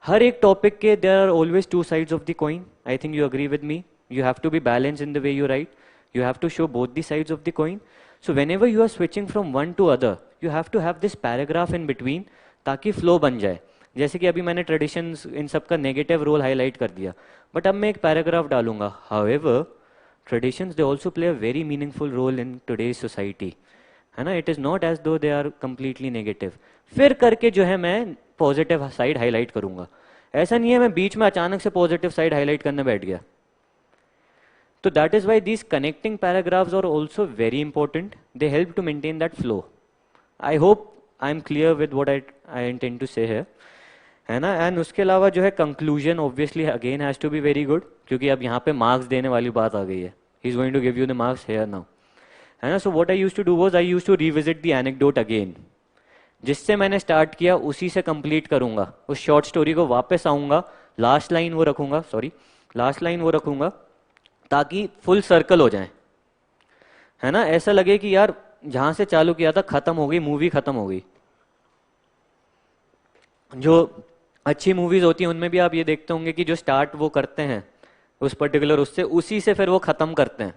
हर एक टॉपिक के there are always two sides of the coin, I think you agree with me. You have to be balance in the way you write, you have to show both the sides of the coin. So whenever you are switching from one to other, you have to have this paragraph in between ताकि flow बन जाए। जैसे कि अभी मैंने traditions इन सब का negative role highlight कर दिया, बट अब मैं एक पैराग्राफ डालूंगा, however traditions they also play a very meaningful role in today's society, है ना, इट इज़ नॉट एज दो दे आर कंप्लीटली नेगेटिव। फिर करके जो है मैं पॉजिटिव साइड हाईलाइट करूंगा, ऐसा नहीं है मैं बीच में अचानक से पॉजिटिव साइड हाईलाइट करने बैठ गया। तो that is why these connecting paragraphs are also very important, they help to maintain that flow. I hope I am clear with what I intend to say है ना। एंड उसके अलावा जो है conclusion obviously again has to be very good, क्योंकि अब यहाँ पे मार्क्स देने वाली बात आ गई है, he is going to give you the marks here now, है ना। So what I used to do was I used to revisit the anecdote again, जिससे मैंने स्टार्ट किया उसी से कंप्लीट करूंगा, उस शॉर्ट स्टोरी को वापस आऊंगा, लास्ट लाइन वो रखूंगा, सॉरी लास्ट लाइन वो रखूंगा, ताकि फुल सर्कल हो जाए, है ना। ऐसा लगे कि यार जहां से चालू किया था खत्म हो गई, मूवी खत्म हो गई। जो अच्छी मूवीज होती हैं उनमें भी आप ये देखते होंगे कि जो स्टार्ट वो करते हैं उस पर्टिकुलर उससे, उसी से फिर वो खत्म करते हैं,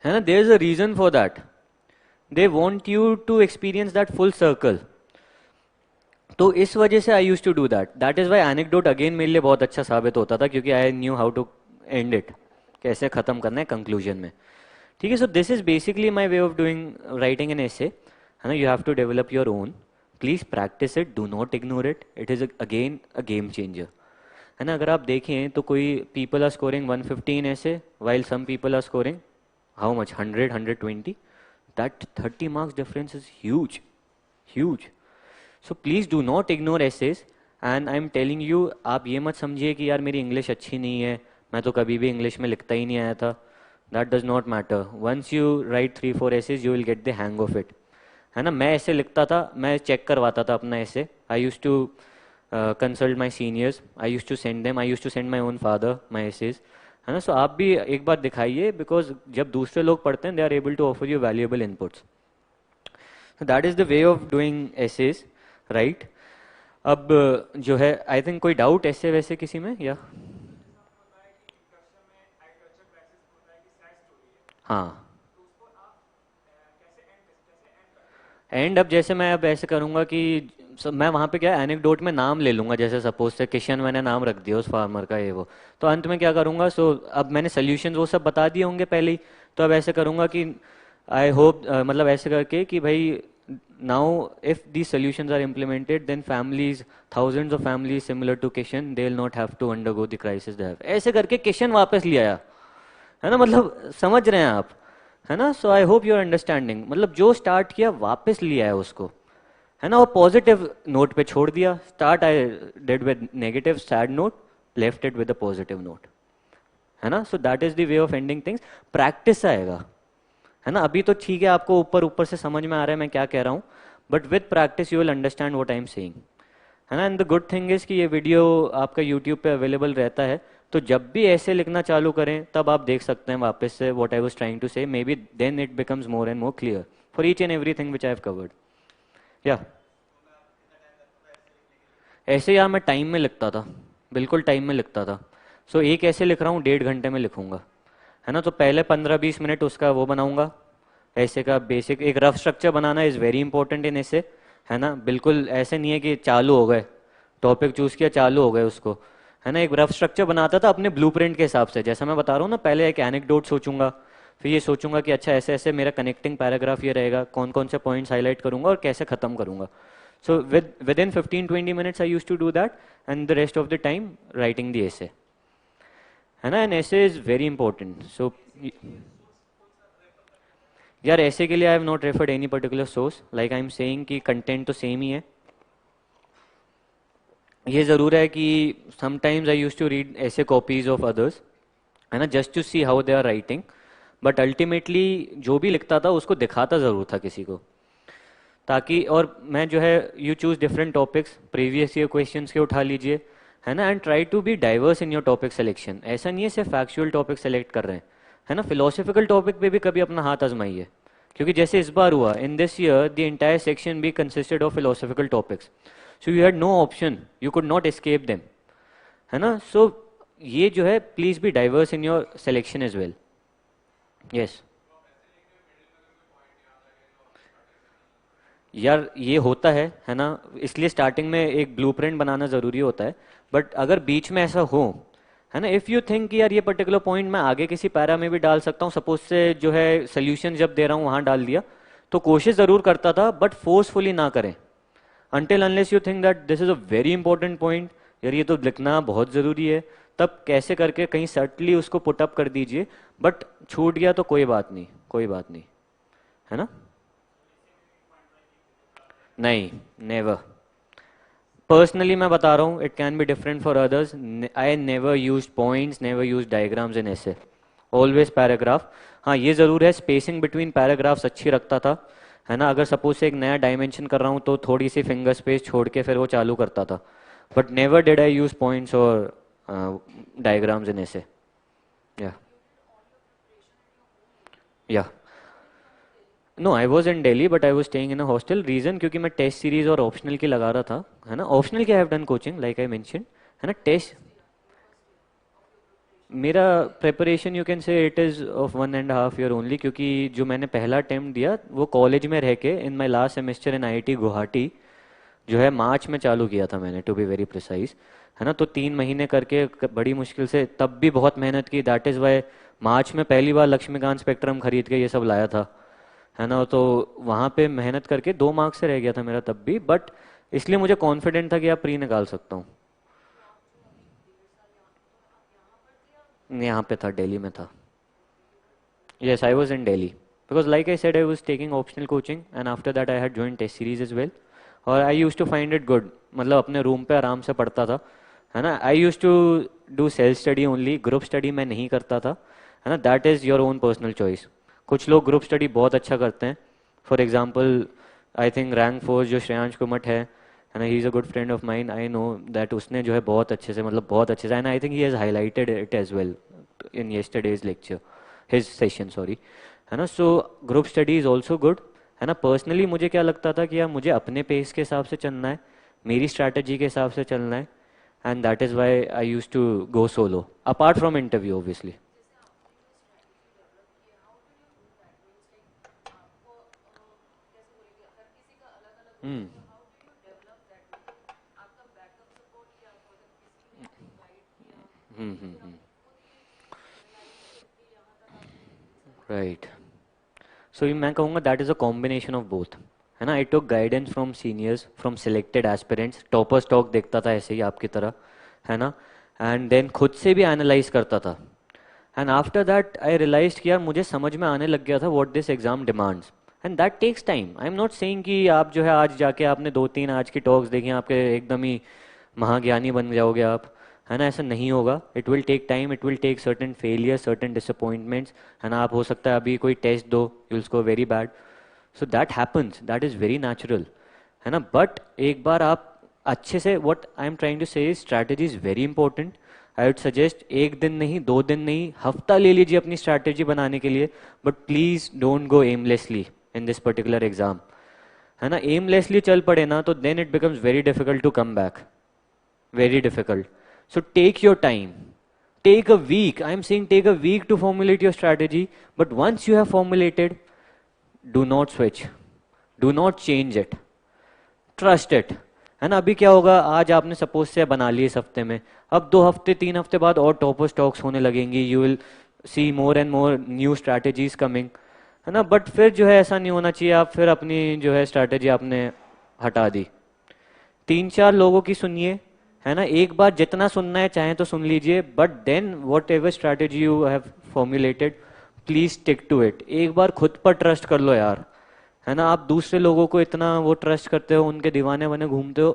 है ना। There is a reason for that, they want you to experience that full circle. तो इस वजह से I use to do that, that is why anecdote again मेरे लिए बहुत अच्छा साबित होता था, क्योंकि I knew how to end it, कैसे खत्म करना है कंक्लूजन में, ठीक है। So this is basically my way of doing writing an essay, है ना। You have to develop your own, please practice it, do not ignore it, it is again a game changer, है ना। अगर आप देखें तो कोई people are scoring 115 essay, while some people are scoring how much 100 120, that 30 marks difference is huge, huge. So please do not ignore essays, and I am telling you, आप ये मत समझिए कि यार मेरी इंग्लिश अच्छी नहीं है, मैं तो कभी भी इंग्लिश में लिखता ही नहीं आया था, that does not matter. Once you write 3-4 essays you will get the hang of it, है ना। मैं ऐसे लिखता था, मैं चेक करवाता था अपना essay, I use to consult my seniors, I use to send them, I use to send my own father my essays, है ना। सो आप भी एक बार दिखाइए, बिकॉज जब दूसरे लोग पढ़ते हैं they are able to offer you valuable inputs, that is the way of doing essays, right. अब जो है आई थिंक कोई डाउट ऐसे वैसे किसी में, या हाँ। एंड अब जैसे मैं अब ऐसे करूंगा कि मैं वहाँ पे क्या एनेक्डोट में नाम ले लूंगा, जैसे सपोज से किशन मैंने नाम रख दिया उस फार्मर का ये वो, तो अंत में क्या करूंगा, सो अब मैंने सोल्यूशन वो सब बता दिए होंगे पहले ही, तो अब ऐसे करूंगा कि आई होप मतलब ऐसे करके कि भाई now if these solutions are implemented then families, thousands of families similar to Kishan, they will not have to undergo the crisis they have, ऐसे करके किशन वापस ले आया, है ना। मतलब समझ रहे हैं आप, है ना। So I hope you are understanding, मतलब जो स्टार्ट किया वापस लिया है उसको, है ना, और पॉजिटिव नोट पे छोड़ दिया। Start I did with negative sad note, left it with a positive note, है ना। So that is the way of ending things, practice आएगा, है ना। अभी तो ठीक है आपको ऊपर ऊपर से समझ में आ रहा है मैं क्या कह रहा हूँ, but with practice you will understand what I am saying, है ना। And the good thing is कि ये वीडियो आपका यूट्यूब पे अवेलेबल रहता है, तो जब भी ऐसे लिखना चालू करें तब आप देख सकते हैं वापस से what I was trying to say, maybe then it becomes more and more clear for each and everything which I have covered, या ऐसे यार मैं टाइम में लिखता था, बिल्कुल टाइम में लिखता था। सो एक ऐसे लिख रहा हूँ 1.5 घंटे में लिखूंगा, है ना। तो पहले 15-20 मिनट उसका वो बनाऊंगा, ऐसे का बेसिक एक rough structure banana is very important in ऐसे, है ना। बिल्कुल ऐसे नहीं है कि चालू हो गए, टॉपिक चूज किया चालू हो गए उसको, है ना। एक रफ स्ट्रक्चर बनाता था अपने ब्लूप्रिंट के हिसाब से, जैसा मैं बता रहा हूँ ना, पहले एक एनेक्डोट सोचूंगा, फिर ये सोचूंगा कि अच्छा ऐसे ऐसे मेरा कनेक्टिंग पैराग्राफ ये रहेगा, कौन कौन से पॉइंट्स हाईलाइट करूंगा और कैसे खत्म करूंगा। So within 15-20 minutes I use to do that, and the rest of the time writing the essay, है ना। एंड ऐसे इज वेरी इंपॉर्टेंट। सो यार ऐसे के लिए I have not referred any particular source, like I am saying कि content तो same ही है। ये ज़रूर है कि sometimes I use to read essay copies of others, है ना, just to see how they are writing, but ultimately जो भी लिखता था उसको दिखाता ज़रूर था किसी को, ताकि और मैं जो है you choose different topics, previous year questions के उठा लीजिए, है ना, and try to be diverse in your topic selection. ऐसा नहीं है सिर्फ फैक्चुअल टॉपिक सेलेक्ट कर रहे हैं, है ना, फिलोसफिकल टॉपिक पे भी कभी अपना हाथ आजमाइए, क्योंकि जैसे इस बार हुआ in this year the entire section B consisted of philosophical topics, so you had no option, you could not escape them, है ना। सो ये जो है please be diverse in your selection as well, yes. यार ये होता है ना, इसलिए स्टार्टिंग में एक ब्लूप्रिंट बनाना ज़रूरी होता है। बट अगर बीच में ऐसा हो, है ना, इफ़ यू थिंक कि यार ये पर्टिकुलर पॉइंट मैं आगे किसी पैरा में भी डाल सकता हूँ, सपोज से जो है सोल्यूशन जब दे रहा हूँ वहाँ डाल दिया, तो कोशिश ज़रूर करता था, बट फोर्सफुली ना करें। Until unless you think that this is a very important point, यार ये तो लिखना बहुत ज़रूरी है, तब कैसे करके कहीं सटली उसको पुट अप कर दीजिए। बट छूट गया तो कोई बात नहीं, कोई बात नहीं, है ना। नहीं, नेवर। पर्सनली मैं बता रहा हूँ, it can be different for others. I never use points, never use diagrams in essay, always paragraph. हाँ ये ज़रूर है, स्पेसिंग बिटवीन पैराग्राफ्स अच्छी रखता था, है ना। अगर सपोज से एक नया डायमेंशन कर रहा हूँ तो थोड़ी सी फिंगर स्पेस छोड़ के फिर वो चालू करता था। But never did I use points or diagrams in essay. या या no, I was in Delhi but I was staying in a hostel. Reason क्योंकि मैं टेस्ट सीरीज और ऑप्शनल की लगा रहा था, है ना। ऑप्शनल की आई have done coaching like I mention, है ना। टेस्ट मेरा preparation you can say it is of 1.5 year only, क्योंकि जो मैंने पहला अटेम्प्ट दिया वो कॉलेज में रह के in my last semester in IIT Guwahati, जो है मार्च में चालू किया था मैंने, टू बी वेरी प्रिसाइज, है ना। तो 3 महीने करके बड़ी मुश्किल से, तब भी बहुत मेहनत की, दैट इज़ वाई मार्च में पहली बार लक्ष्मीकांत स्पेक्ट्रम खरीद के ये सब लाया था, है ना। तो वहाँ पे मेहनत करके 2 मार्क्स से रह गया था मेरा तब भी, बट इसलिए मुझे कॉन्फिडेंट था कि आप प्री निकाल सकता हूँ। यहाँ पे था, दिल्ली में था। Yes, I was in Delhi because, like I said, I was taking optional coaching, and after that I had joined test series as well. और I used to find it good, मतलब अपने रूम पे आराम से पढ़ता था, है ना। I used to do self study only, group study मैं नहीं करता था, है ना। That is your own personal choice। कुछ लोग ग्रुप स्टडी बहुत अच्छा करते हैं। For example I think rank force जो श्रेयांश कुमट है ना, he is a good friend of mine, I know that. उसने जो है बहुत अच्छे से, मतलब बहुत अच्छे से, and I think he has highlighted it as well in yesterday's lecture, his session sorry, है ना। So group study is also good, है ना। पर्सनली मुझे क्या लगता था कि यार मुझे अपने पेस के हिसाब से चलना है, मेरी स्ट्रैटेजी के हिसाब से चलना है, and that is why I use to go solo apart from interview obviously. Hmm hmm. Right. So ये मैं कहूँगा that is a combination of both, है ना। I took guidance from seniors, from selected aspirants, toppers talk देखता था ऐसे ही आपकी तरह, है ना। एंड देन खुद से भी एनालाइज करता था। And after that I realize कि यार मुझे समझ में आने लग गया था what this exam demands, and that takes time. I am not saying कि आप जो है आज जाके आपने 2-3 आज की टॉक्स देखी आपके एकदम ही महाज्ञानी बन जाओगे आप, है ना। ऐसा नहीं होगा, it will take time, it will take certain failure, certain disappointments, है ना। आप हो सकता है अभी कोई टेस्ट दो, you will score very bad, so that happens, that is very natural, है ना। बट एक बार आप अच्छे से, what I am trying to say, strategy is very important. I would suggest एक दिन नहीं, 2 दिन नहीं, हफ्ता ले लीजिए अपनी स्ट्रैटेजी बनाने के लिए, but please don't go aimlessly in this particular exam, है ना। एमलेसली चल पड़े ना तो then it becomes very difficult to come back, very difficult. So take your time. Take a week. I'm saying take a week to formulate your strategy. But once you have formulated, do not switch. Do not change it. Trust it. है ना। अभी क्या होगा, आज आपने suppose से बना ली इस हफ्ते में, अब 2 हफ्ते 3 हफ्ते बाद और टॉपर स्टॉक्स होने लगेंगी, you will see more and more new strategies coming, है ना। बट फिर जो है ऐसा नहीं होना चाहिए, आप फिर अपनी जो है स्ट्रैटेजी आपने हटा दी। 3-4 लोगों की सुनिए, है ना। एक बार जितना सुनना है चाहे तो सुन लीजिए, but then whatever strategy you have formulated, please stick to it. एक बार खुद पर ट्रस्ट कर लो यार, है ना। आप दूसरे लोगों को इतना वो ट्रस्ट करते हो, उनके दीवाने बने घूमते हो,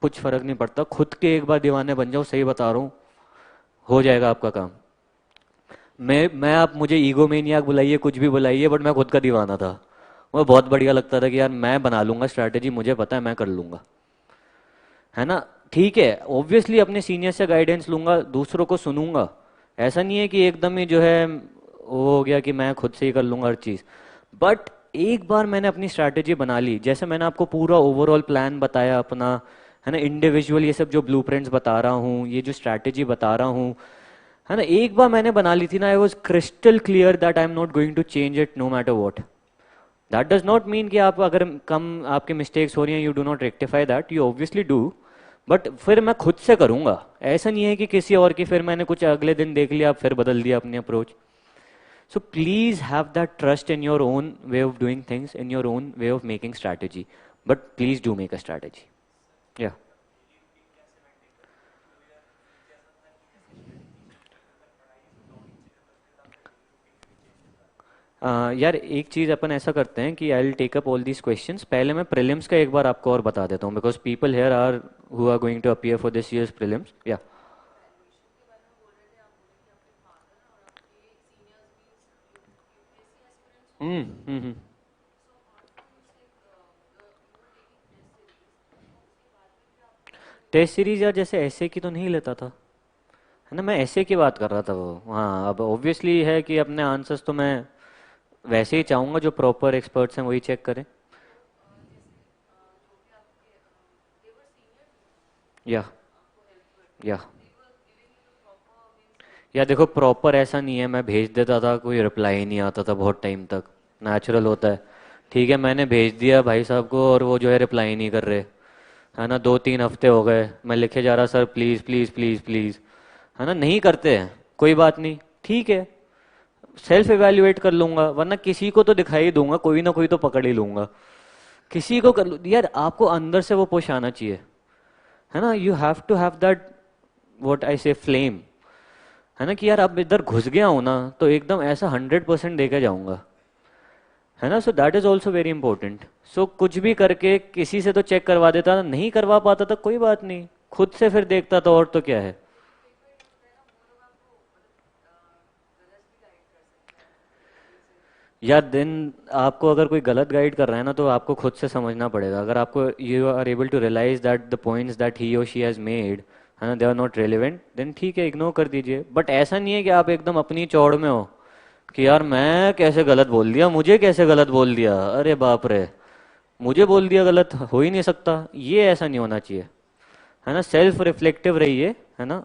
कुछ फर्क नहीं पड़ता। खुद के एक बार दीवाने बन जाओ, सही बता रहा हूँ, हो जाएगा आपका काम। मैं आप मुझे ईगो मेनियाक बुलाइए, कुछ भी बुलाइए, बट मैं खुद का दीवाना था। वो बहुत बढ़िया लगता था कि यार मैं बना लूंगा स्ट्रैटेजी, मुझे पता है मैं कर लूंगा, है ना। ठीक है, ऑब्वियसली अपने सीनियर से गाइडेंस लूंगा, दूसरों को सुनूंगा, ऐसा नहीं है कि एकदम ही जो है वो हो गया कि मैं खुद से ही कर लूंगा हर चीज़। बट एक बार मैंने अपनी स्ट्रैटेजी बना ली, जैसे मैंने आपको पूरा ओवरऑल प्लान बताया अपना, है ना, इंडिविजुअल ये सब जो ब्लूप्रिंट्स बता रहा हूँ, ये जो स्ट्रैटेजी बता रहा हूँ, है ना। एक बार मैंने बना ली थी ना, I was crystal clear that I am not going to change it no matter what. That does not mean कि आप अगर कम आपके मिस्टेक्स हो रही हैं you do not rectify that, you obviously do, but फिर मैं खुद से करूंगा। ऐसा नहीं है कि किसी और की फिर मैंने कुछ अगले दिन देख लिया फिर बदल दिया अपनी approach. So please have that trust in your own way of doing things, in your own way of making strategy, but please do make a strategy. या यार एक चीज़ अपन ऐसा करते हैं कि I will take up all these questions, पहले मैं प्रीलिम्स का एक बार आपको और बता देता हूँ because people here are who are going to appear for this year's prelims. या हम्म हम्म हम्म। टेस्ट सीरीज यार जैसे ऐसे की तो नहीं लेता था, है ना, मैं ऐसे की बात कर रहा था वो। हाँ अब ऑब्वियसली है कि अपने आंसर्स तो मैं वैसे ही चाहूंगा जो प्रॉपर एक्सपर्ट्स हैं वही चेक करें। या या या देखो प्रॉपर ऐसा नहीं है, मैं भेज देता था कोई रिप्लाई ही नहीं आता था बहुत टाइम तक, नेचुरल होता है। ठीक है मैंने भेज दिया भाई साहब को और वो जो है रिप्लाई नहीं कर रहे, है ना, 2-3 हफ्ते हो गए मैं लिखे जा रहा sir please please please please, है ना, नहीं करते हैं, कोई बात नहीं, ठीक है, सेल्फ इवेल्युएट कर लूंगा, वरना किसी को तो दिखाई दूंगा, कोई ना कोई तो पकड़ ही लूंगा, किसी को कर लूँ यार, आपको अंदर से वो पुश आना चाहिए, है ना, you have to have that what I say flame, है ना, कि यार अब इधर घुस गया हूं ना तो एकदम ऐसा 100% देके जाऊंगा, है ना, so that is also very important. So कुछ भी करके किसी से तो चेक करवा देता था, नहीं करवा पाता था कोई बात नहीं, खुद से फिर देखता था, और तो क्या है। या दिन आपको अगर कोई गलत गाइड कर रहा है ना तो आपको खुद से समझना पड़ेगा, अगर आपको you are able to realise that the points that he और शी हैज मेड, है ना, they are not relevant, then ठीक है इग्नोर कर दीजिए, बट ऐसा नहीं है कि आप एकदम अपनी चौड़ में हो कि यार मैं कैसे गलत बोल दिया, मुझे कैसे गलत बोल दिया, अरे बाप रे, मुझे बोल दिया गलत, हो ही नहीं सकता, ये ऐसा नहीं होना चाहिए, है ना, सेल्फ रिफ्लेक्टिव रहिए, है ना।